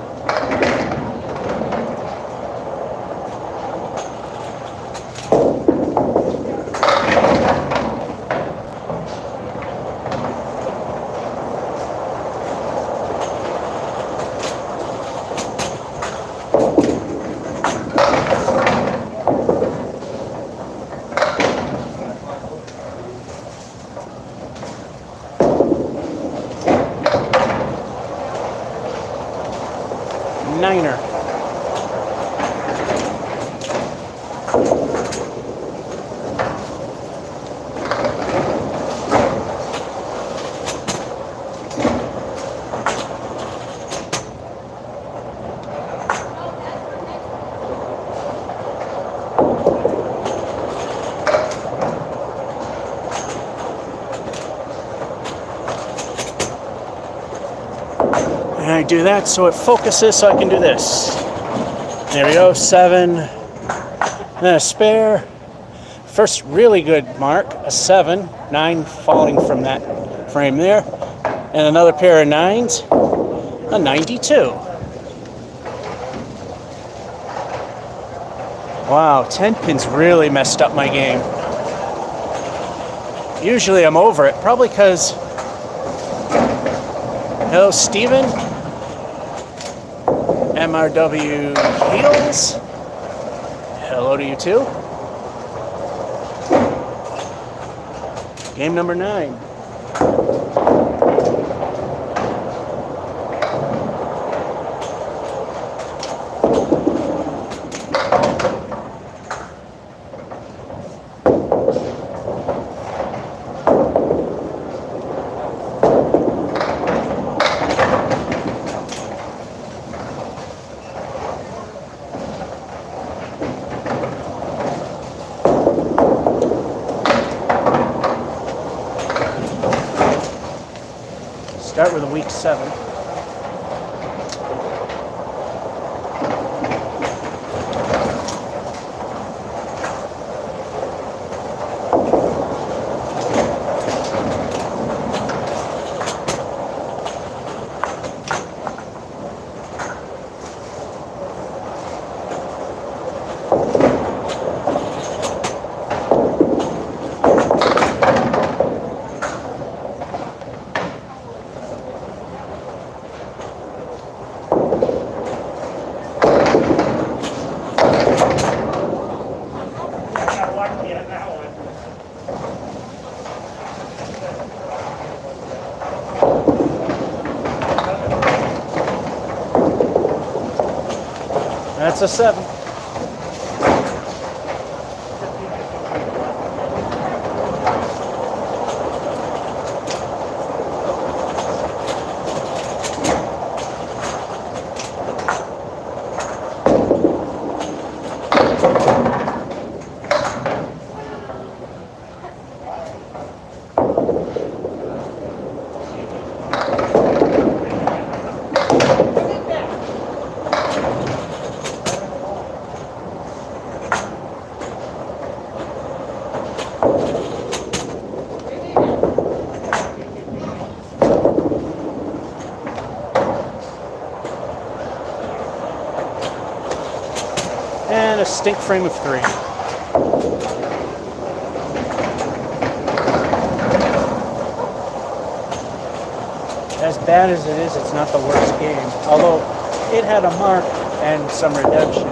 Niner. And I do that so it focuses so I can do this. There we go, 7. Then a spare. First really good mark, a 7. 9 falling from that frame there. And another pair of 9s, a 92. Wow, 10 pins really messed up my game. Usually I'm over it, probably because... Hello, Steven. MRW Heels. Hello to you too. Game number 9. Start with a week 7. That's a 7. And a stink frame of 3. As bad as it is, it's not the worst game. Although it had a mark and some redemption.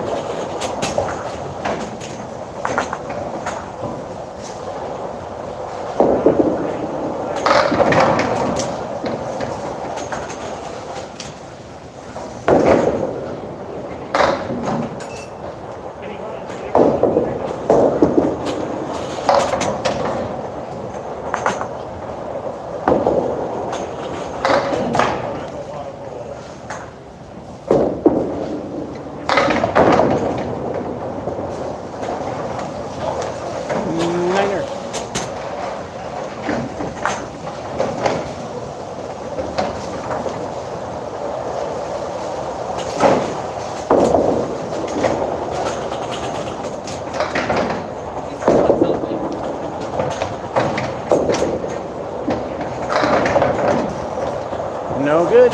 no good.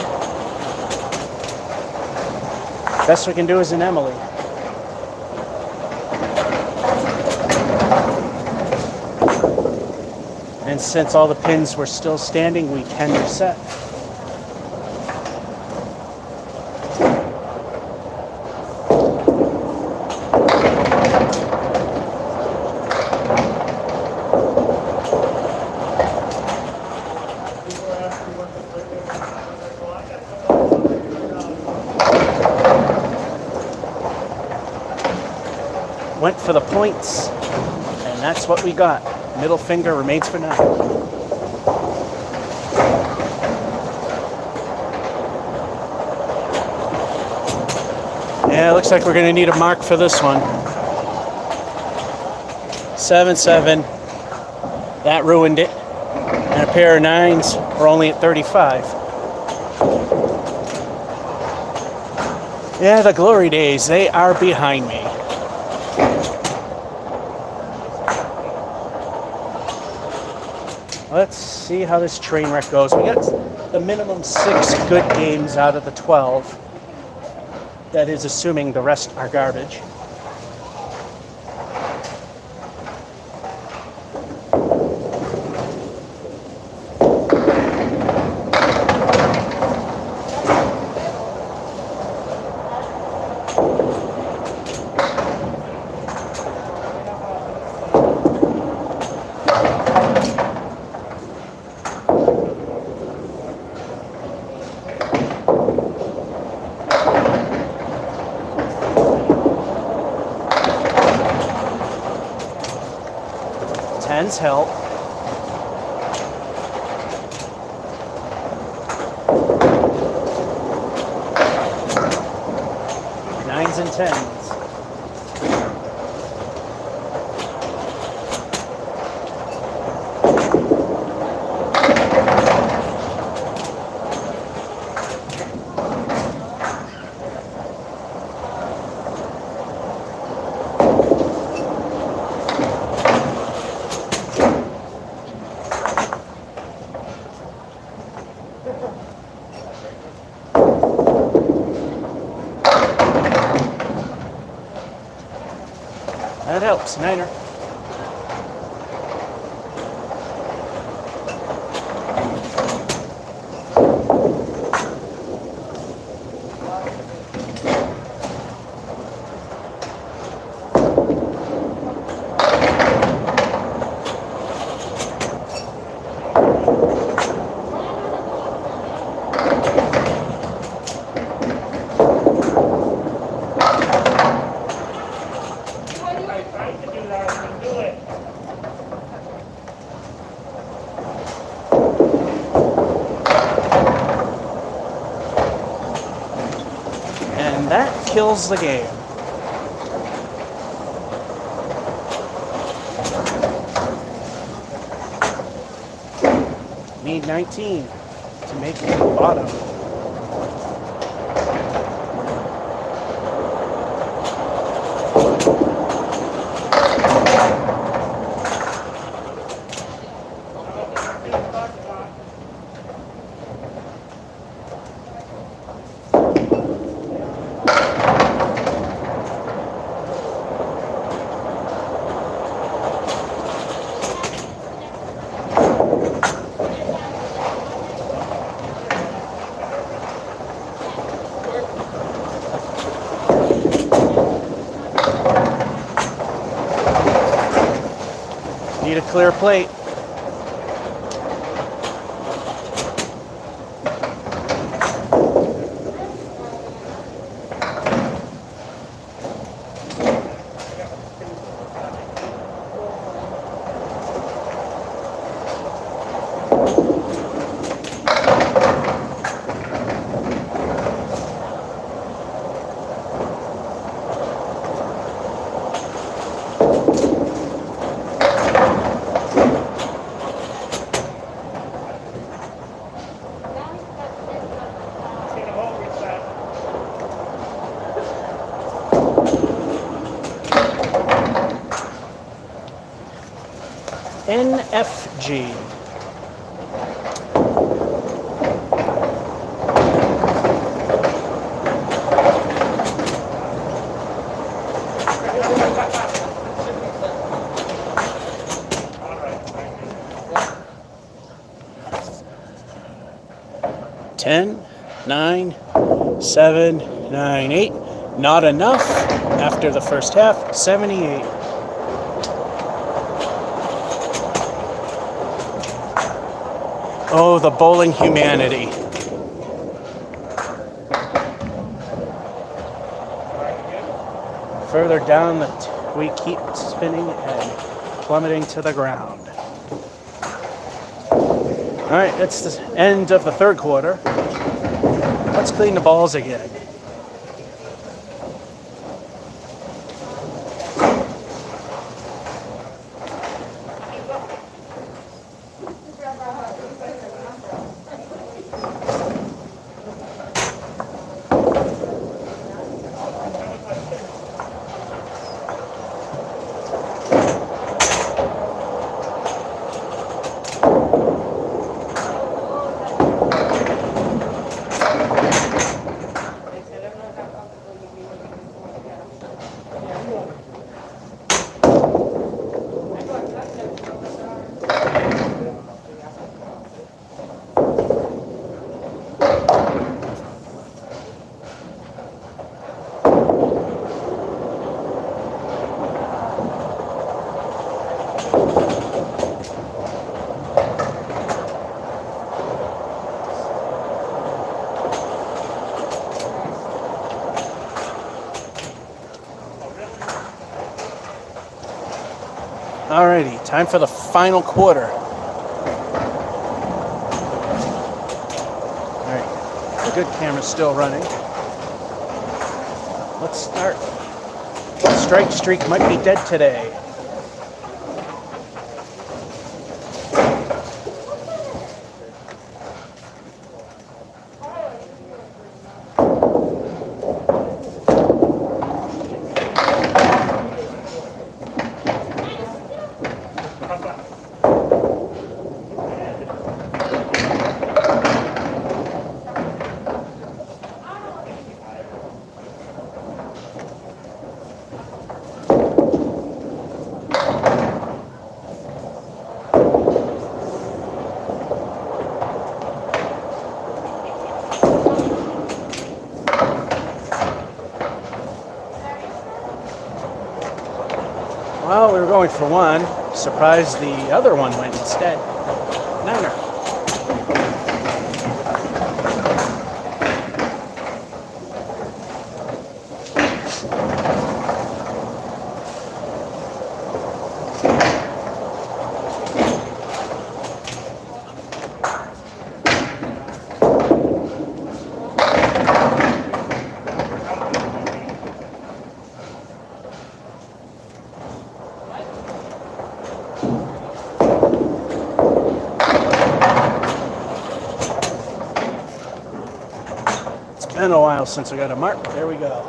Best we can do is an Emily. And since all the pins were still standing, we can reset. Went for the points, and that's what we got. Middle finger remains for now. Yeah, looks like we're going to need a mark for this one. 7-7. That ruined it. And a pair of 9s. We're only at 35. Yeah, the glory days, they are behind me. Let's see how this train wreck goes. We got the minimum 6 good games out of the 12. That is assuming the rest are garbage. Tens help. Nines and tens. That helps, Niner. And that kills the game. Need 19 to make it to the bottom. Need a clear plate. NFG. 10, 9, 7, 9, 8. Not enough after the first half. 78. Oh, the bowling humanity. Further down, we keep spinning and plummeting to the ground. All right, that's the end of the third quarter. Let's clean the balls again. Alrighty, time for the final quarter. Alright, the good camera's still running. Let's start. The strike streak might be dead today. Well, we were going for one. Surprised the other one went instead. Niner. Been a while since I got a mark. There we go.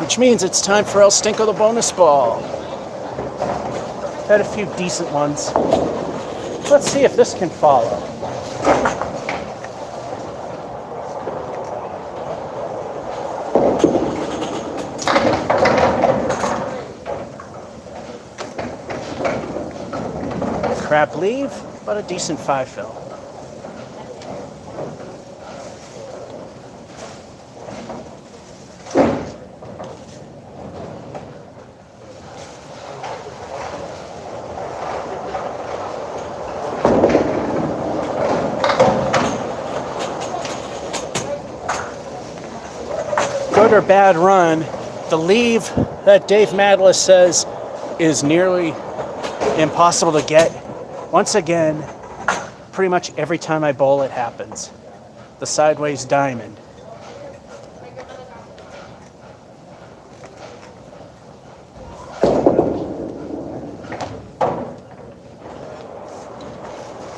Which means it's time for El Stinko the bonus ball. Had a few decent ones. Let's see if this can follow. Crap leave, but a decent 5 fill. Good or bad run, the leave that Dave Madlis says is nearly impossible to get. Once again, pretty much every time I bowl, it happens. The sideways diamond.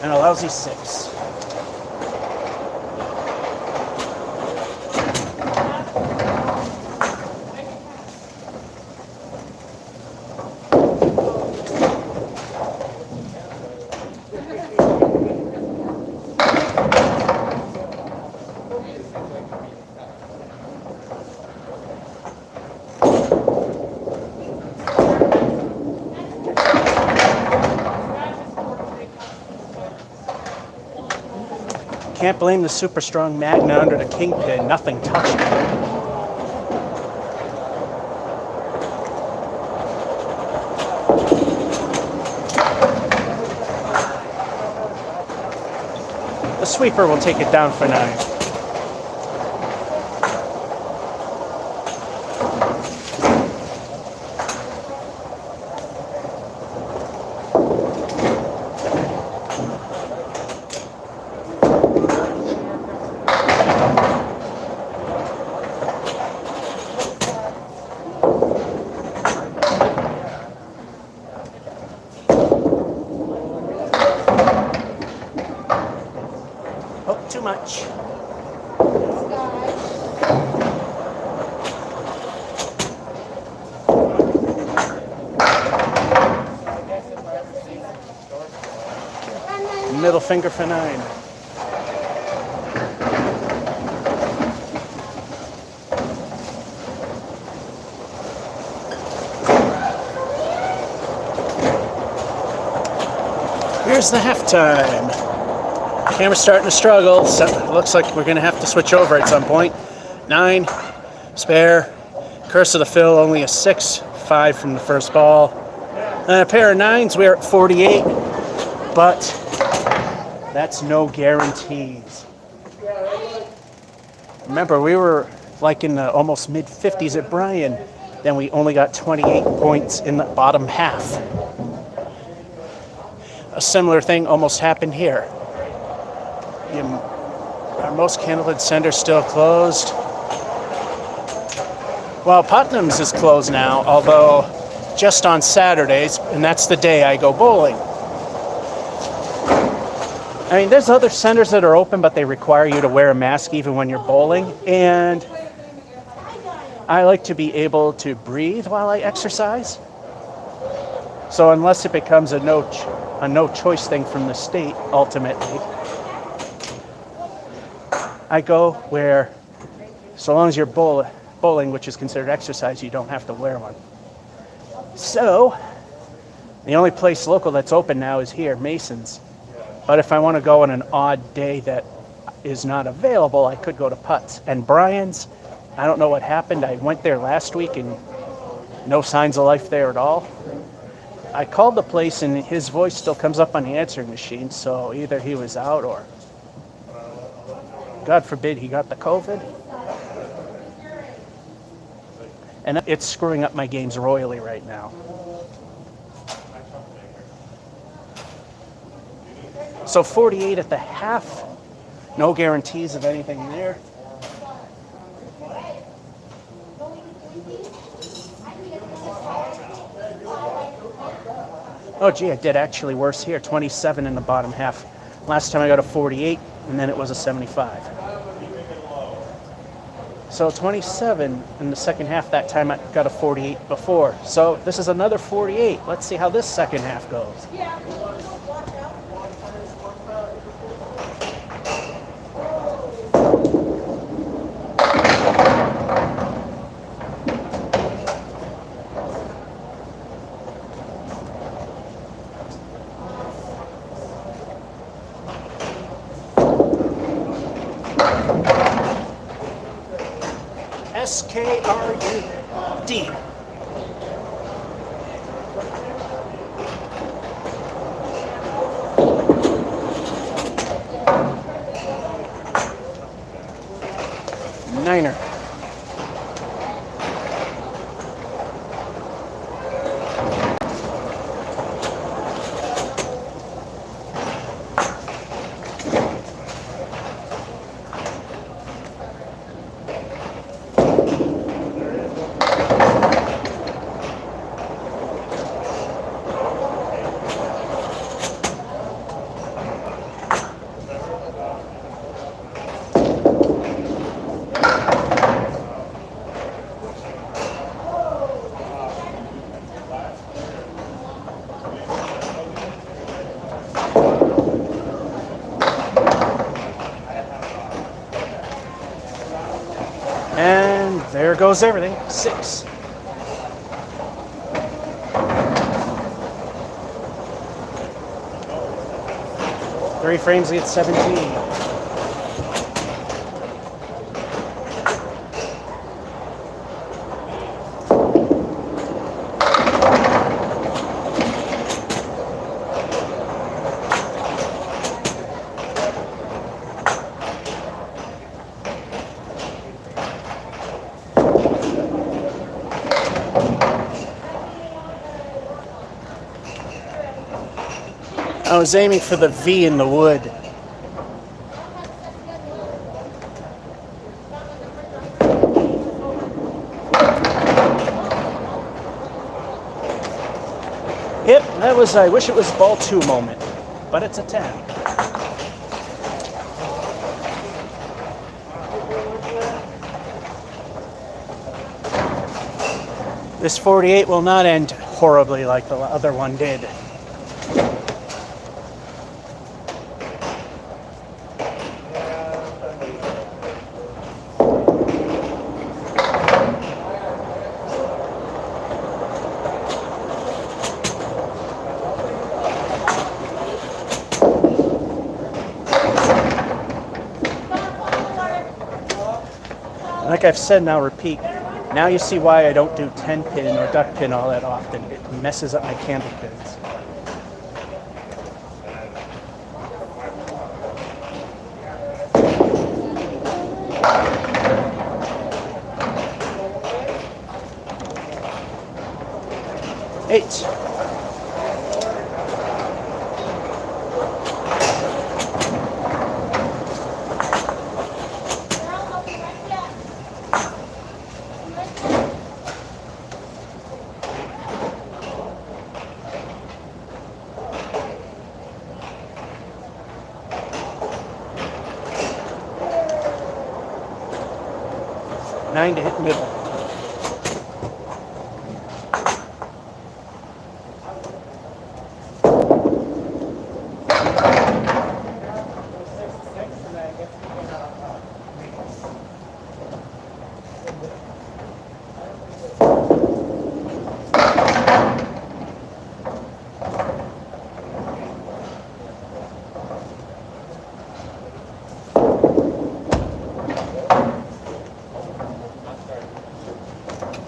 And a lousy 6. can't blame the super strong magna under the kingpin. Nothing touched it. The sweeper will take it down for 9. Too much. Middle finger for 9. Here's the halftime. Camera's starting to struggle, so it looks like we're going to have to switch over at some point. 9, spare, curse of the fill, only a 6, 5 from the first ball. And a pair of 9s, we're at 48, but that's no guarantees. Remember, we were like in the almost mid-50s at Bryan, then we only got 28 points in the bottom half. A similar thing almost happened here. Most Candlepin centers still closed. Well, Putnam's is closed now, although just on Saturdays, and that's the day I go bowling. I mean, there's other centers that are open, but they require you to wear a mask even when you're bowling. And I like to be able to breathe while I exercise. So unless it becomes a no choice thing from the state, ultimately, I go where, so long as you're bowling, which is considered exercise, you don't have to wear one. So, the only place local that's open now is here, Mason's. But if I want to go on an odd day that is not available, I could go to Putts. And Bryan's, I don't know what happened. I went there last week and no signs of life there at all. I called the place and his voice still comes up on the answering machine, so either he was out or, God forbid, he got the COVID. And it's screwing up my games royally right now. So 48 at the half. No guarantees of anything there. Oh, gee, I did actually worse here. 27 in the bottom half. Last time I got a 48, and then it was a 75. So 27 in the second half. That time I got a 48 before. So this is another 48. Let's see how this second half goes. SKRUD. Niner. And there goes everything. 6. Three frames to get 17. was aiming for the V in the wood. Yep, that was, I wish it was ball 2 moment, but it's a 10. This 48 will not end horribly like the other one did. Like I've said, and I'll repeat, now you see why I don't do 10 pin or duck pin all that often. It messes up my candle pins. Eight. Nine to hit middle.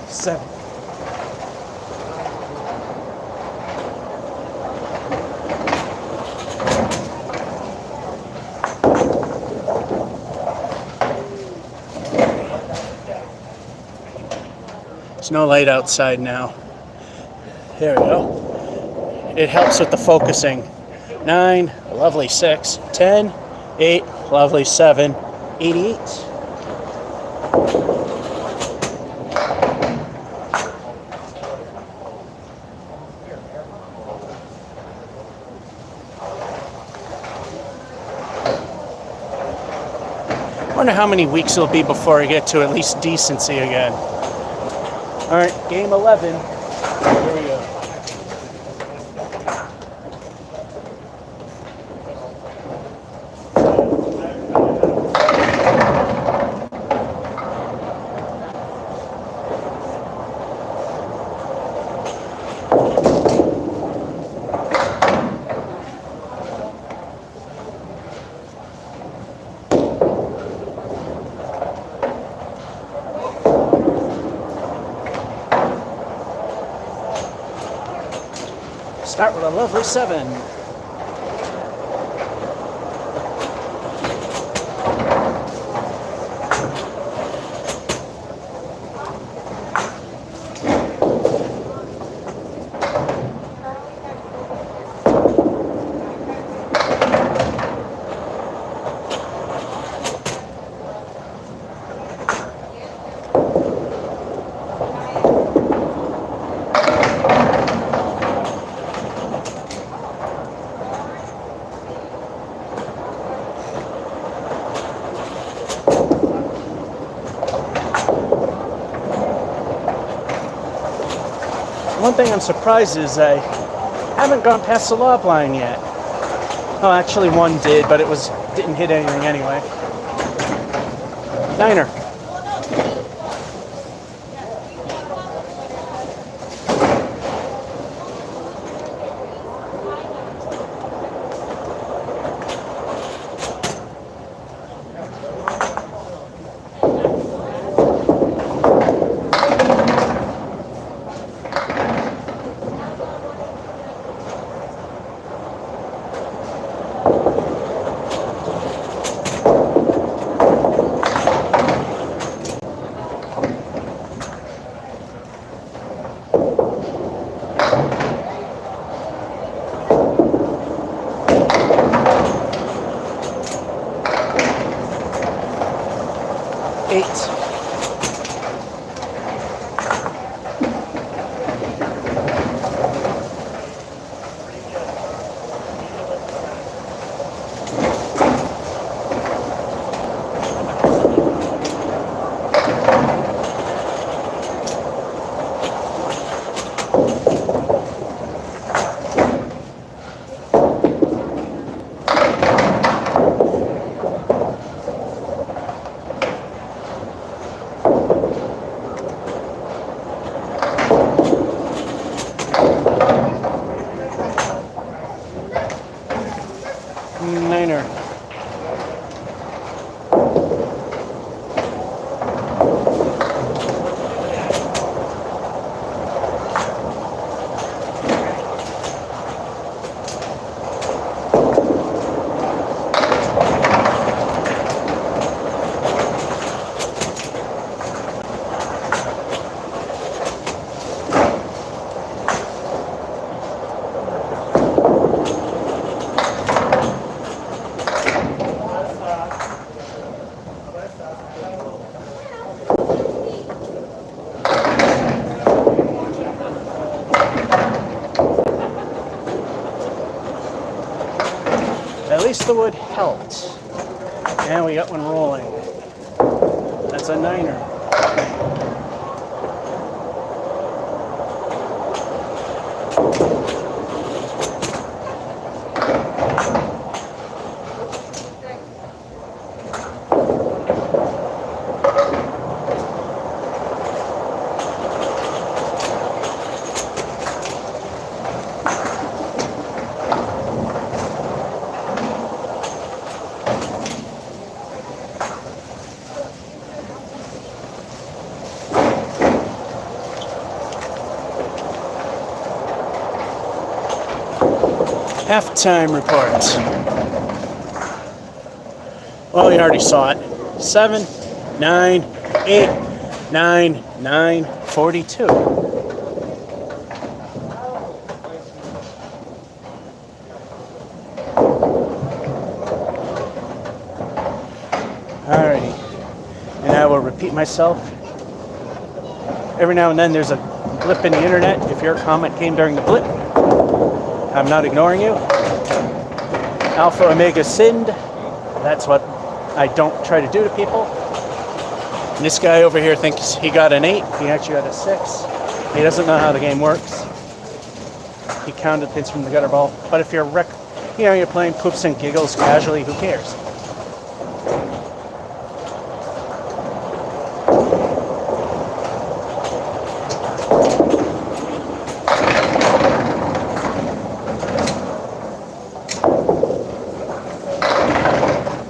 Seven. There's no light outside now. There we go. It helps with the focusing. 9, a lovely 6, 10, 8, lovely 7, 88. I wonder how many weeks it'll be before I get to at least decency again. All right, game 11. Here we go. Start with a lovely 7. One thing I'm surprised is I haven't gone past the lob line yet. Oh, actually one did, but it didn't hit anything anyway. Niner. 8. Niner. At least the wood helped. And we got one rolling. That's a 9er. Halftime report. Well, you already saw it. 7, 9, 8, 9, 9, 42. Alrighty. And I will repeat myself. Every now and then there's a blip in the internet. If your comment came during the blip, I'm not ignoring you. Alpha Omega sinned. That's what I don't try to do to people. And this guy over here thinks he got an 8. He actually got a 6. He doesn't know how the game works. He counted pins from the gutter ball. But if you're you're playing poops and giggles casually, who cares?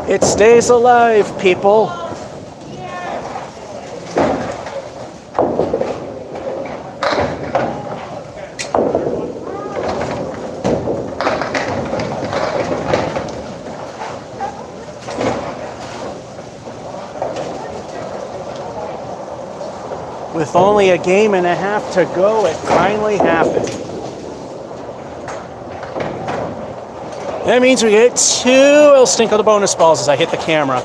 It stays alive, people. With only a game and a half to go, it finally happened. That means we get 2 El Stinko the bonus balls as I hit the camera.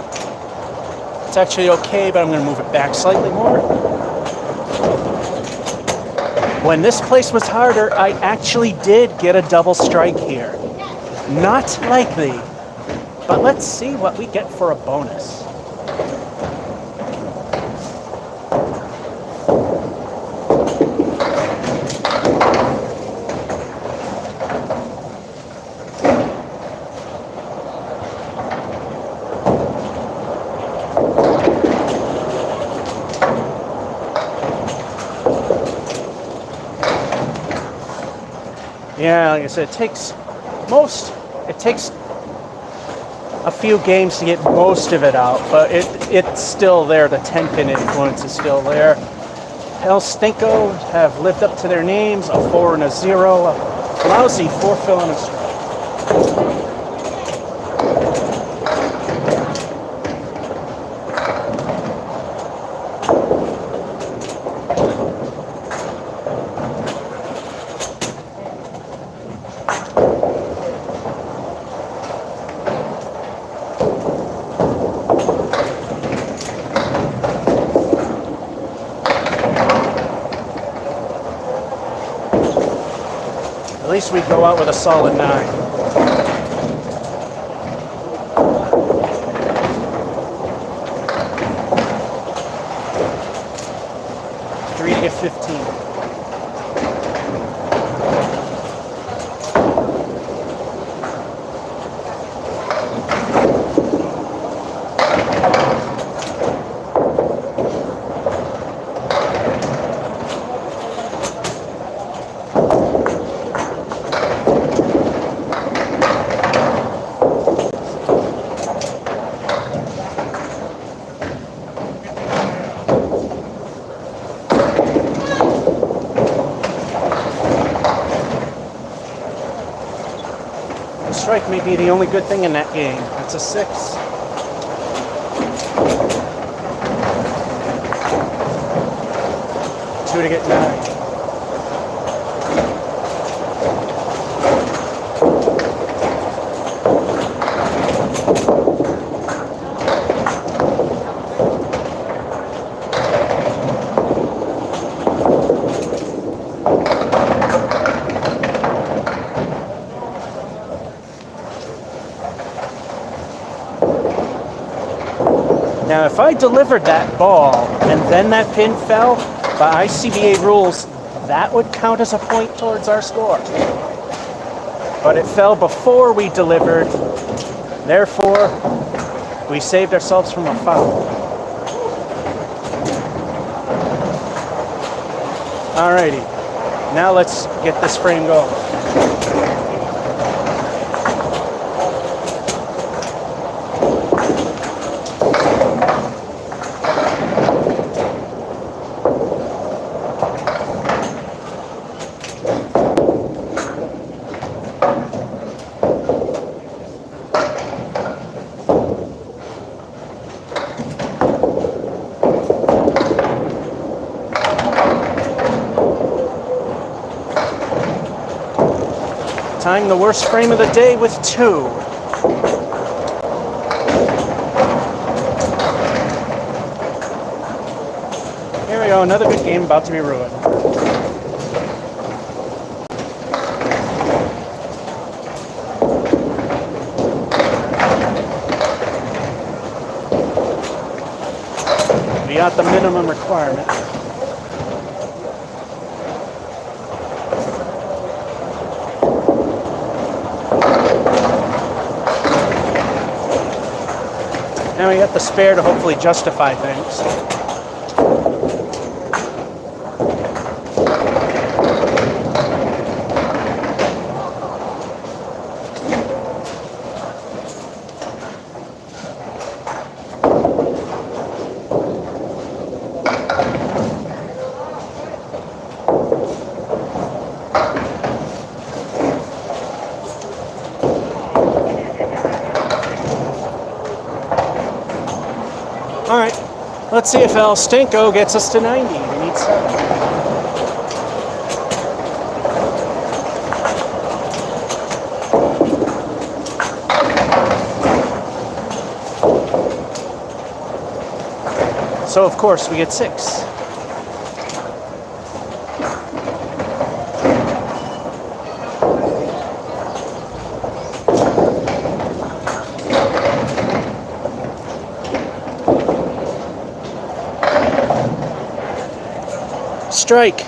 It's actually okay, but I'm going to move it back slightly more. When this place was harder, I actually did get a double strike here. Not likely, but let's see what we get for a bonus. Yeah, like I said, it takes a few games to get most of it out, but it's still there. The 10-pin influence is still there. El Stinko have lived up to their names, a 4 and a 0, a lousy 4 fill and a strike. least we'd go out with a solid 9. 3 to get 15. Strike may be the only good thing in that game. That's a 6. Two to get 9. Now, if I delivered that ball and then that pin fell, by ICBA rules, that would count as a point towards our score. But it fell before we delivered, therefore, we saved ourselves from a foul. Alrighty, now let's get this frame going. Tying the worst frame of the day with 2. Here we go, another good game about to be ruined. We got the minimum requirement. Now we got the spare to hopefully justify things. All right, let's see if El Stinko gets us to 90. We need 7. So of course we get 6. Strike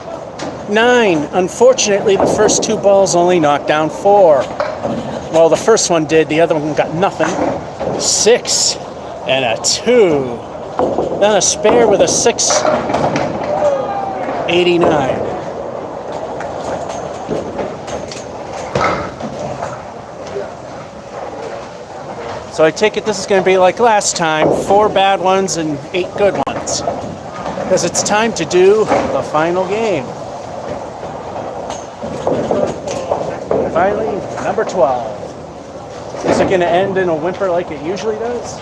9. Unfortunately, the first 2 balls only knocked down 4. Well, the first one did, the other one got nothing. 6 and a 2. Then a spare with a 6.89. So I take it this is going to be like last time, 4 bad ones and 8 good ones. Because it's time to do the final game. Finally, number 12. Is it going to end in a whimper like it usually does?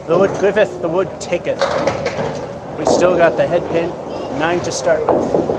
The wood giveth, the wood taketh. We still got the head pin, 9 to start with.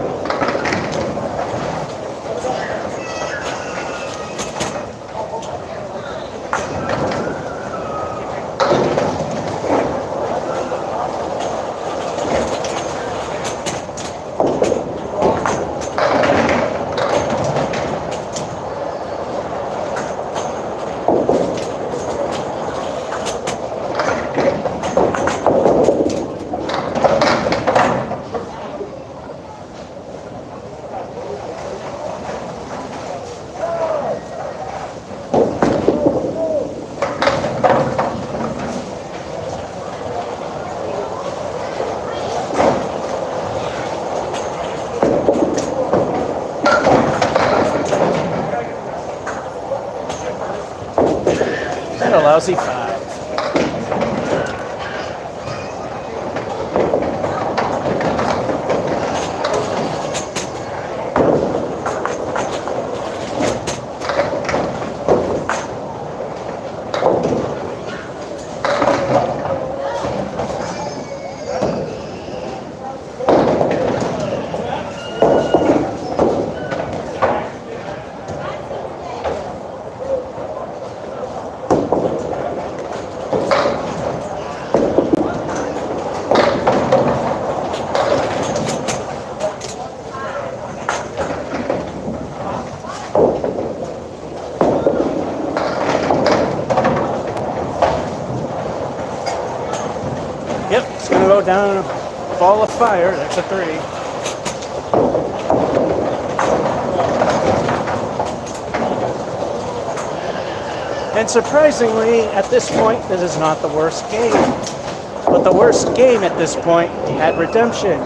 And a lousy 5. Yep, it's going to go down a ball of fire. That's a 3. And surprisingly, at this point, this is not the worst game. But the worst game at this point had redemption.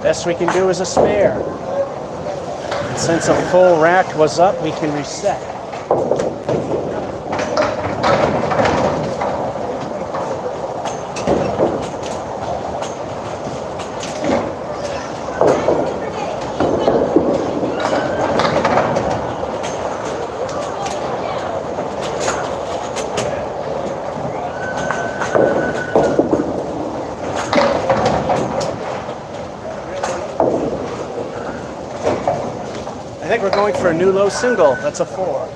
Best we can do is a spare. And since a full rack was up, we can reset. I think we're going for a new low single. That's a 4.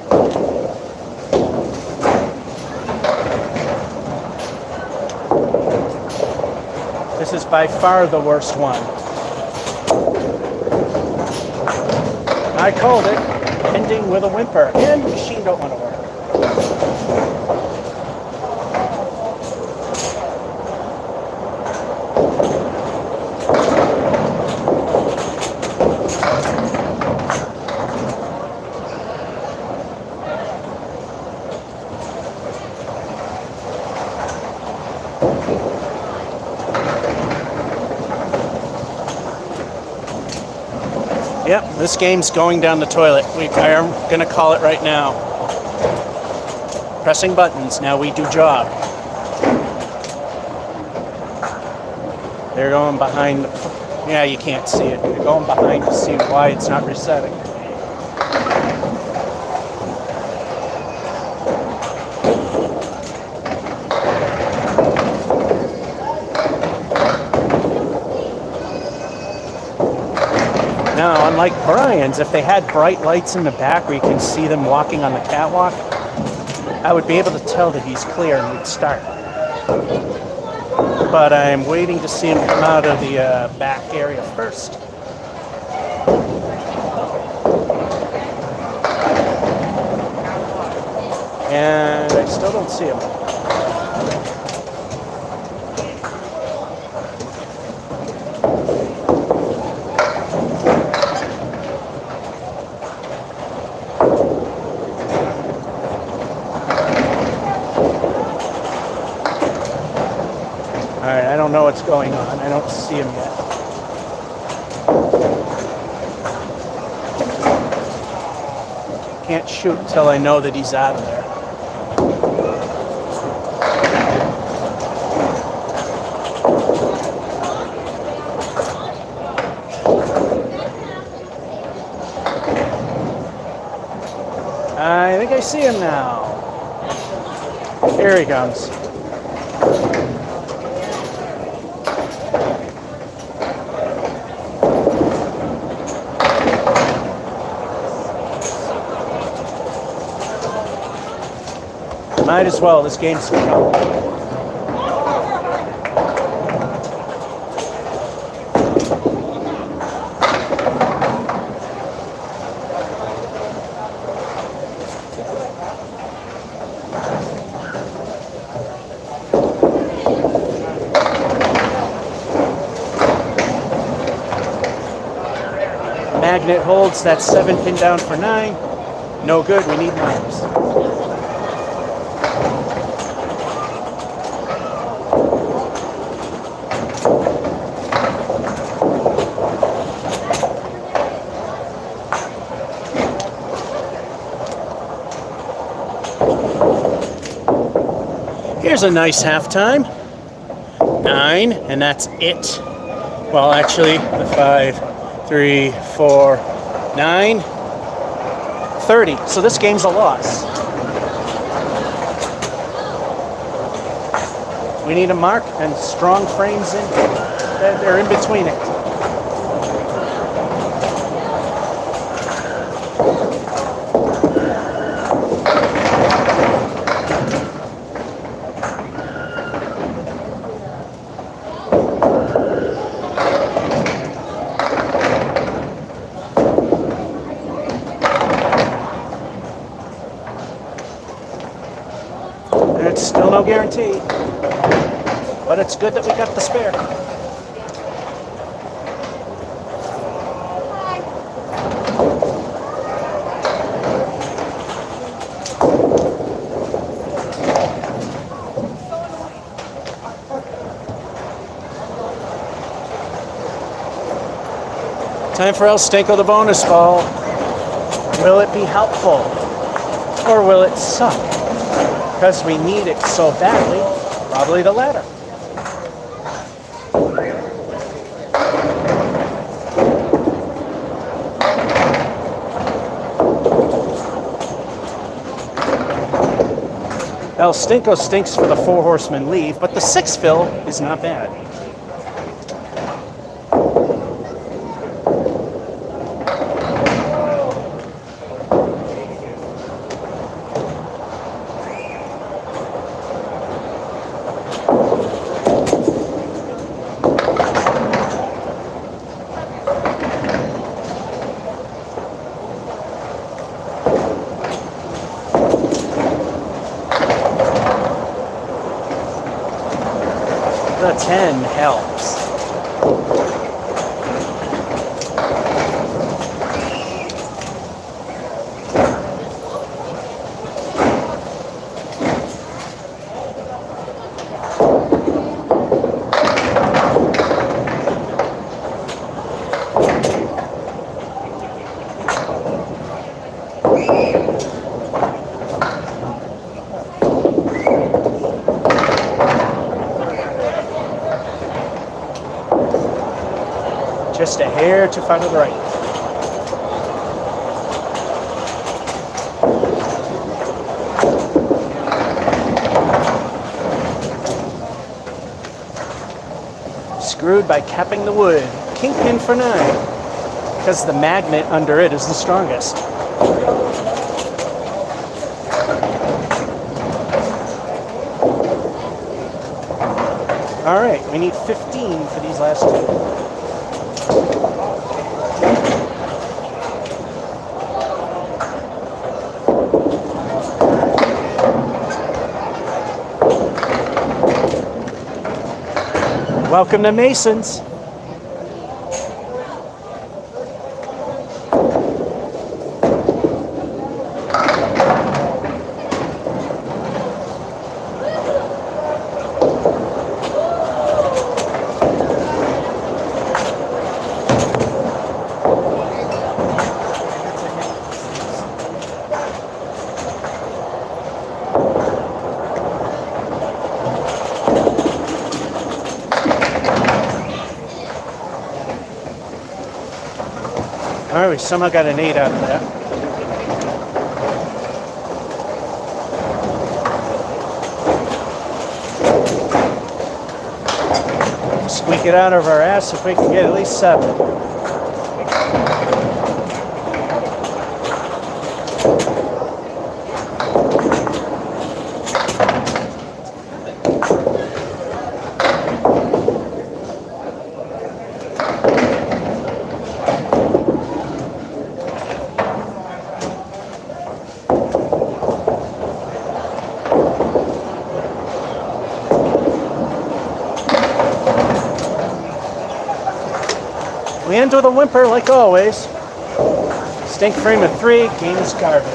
This is by far the worst one. I called it, ending with a whimper, and machine don't want to work. Yep, this game's going down the toilet. I'm going to call it right now. Pressing buttons, now we do job. They're going behind. Yeah, you can't see it. They're going behind to see why it's not resetting. Now, unlike Brian's, if they had bright lights in the back where you can see them walking on the catwalk, I would be able to tell that he's clear and we'd start. But I'm waiting to see him come out of the back area first. And I still don't see him. Alright, I don't know what's going on. I don't see him yet. Can't shoot until I know that he's out of there. see him now. Here he comes. Might as well, this game's come. Magnet holds that 7 pin down for 9. No good, we need 9s. Here's a nice halftime. 9, and that's it. Well, actually, the 5, 3, 4, 9, 30. So this game's a loss. We need a mark and strong frames in. They're in between it. It's still no guarantee, but it's good that we got the spare. Time for El Stinko the bonus ball. Will it be helpful or will it suck? Because we need it so badly, probably the latter. El Stinko stinks for the 4 horsemen leave, but the 6 fill is not bad. The 10 helps. Just a hair to far to the right. Screwed by capping the wood. Kingpin for 9, because the magnet under it is the strongest. All right, we need 15 for these last 2. Welcome to Masons. All right, we somehow got an 8 out of that. squeak it out of our ass if we can get at least 7. We end with a whimper like always. Stink frame of 3, game is garbage.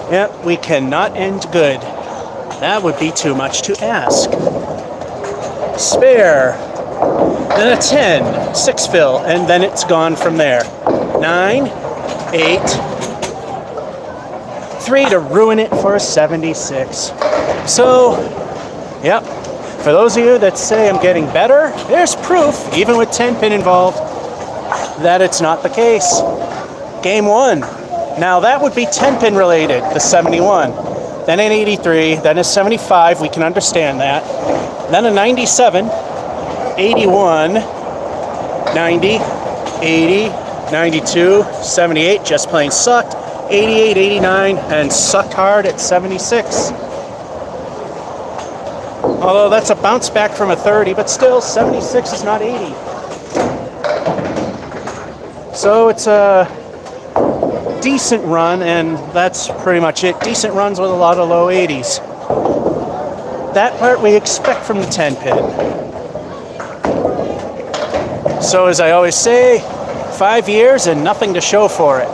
Yep, we cannot end good. That would be too much to ask. Spare. Then a 10, 6 fill, and then it's gone from there. 9, 8, 3 to ruin it for a 76. So, yep, for those of you that say I'm getting better, there's proof, even with 10 pin involved, that it's not the case. Game 1. Now that would be 10 pin related, the 71. Then an 83, then a 75, we can understand that. Then a 97, 81, 90, 80, 92, 78, just plain sucked, 88, 89, and sucked hard at 76. Although that's a bounce back from a 30, but still, 76 is not 80. So it's a decent run, and that's pretty much it. Decent runs with a lot of low 80s. That part we expect from the 10 pin. So as I always say, 5 years and nothing to show for it.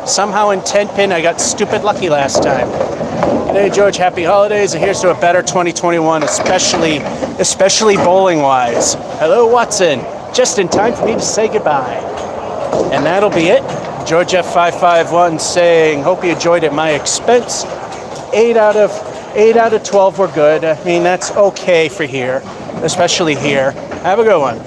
Somehow in 10 pin I got stupid lucky last time. Hey George, happy holidays, and here's to a better 2021, especially bowling wise. Hello Watson, just in time for me to say goodbye. And that'll be it. George F551 saying, hope you enjoyed at my expense. 8 out of 12 were good. I mean, that's okay for here, especially here. Have a good one.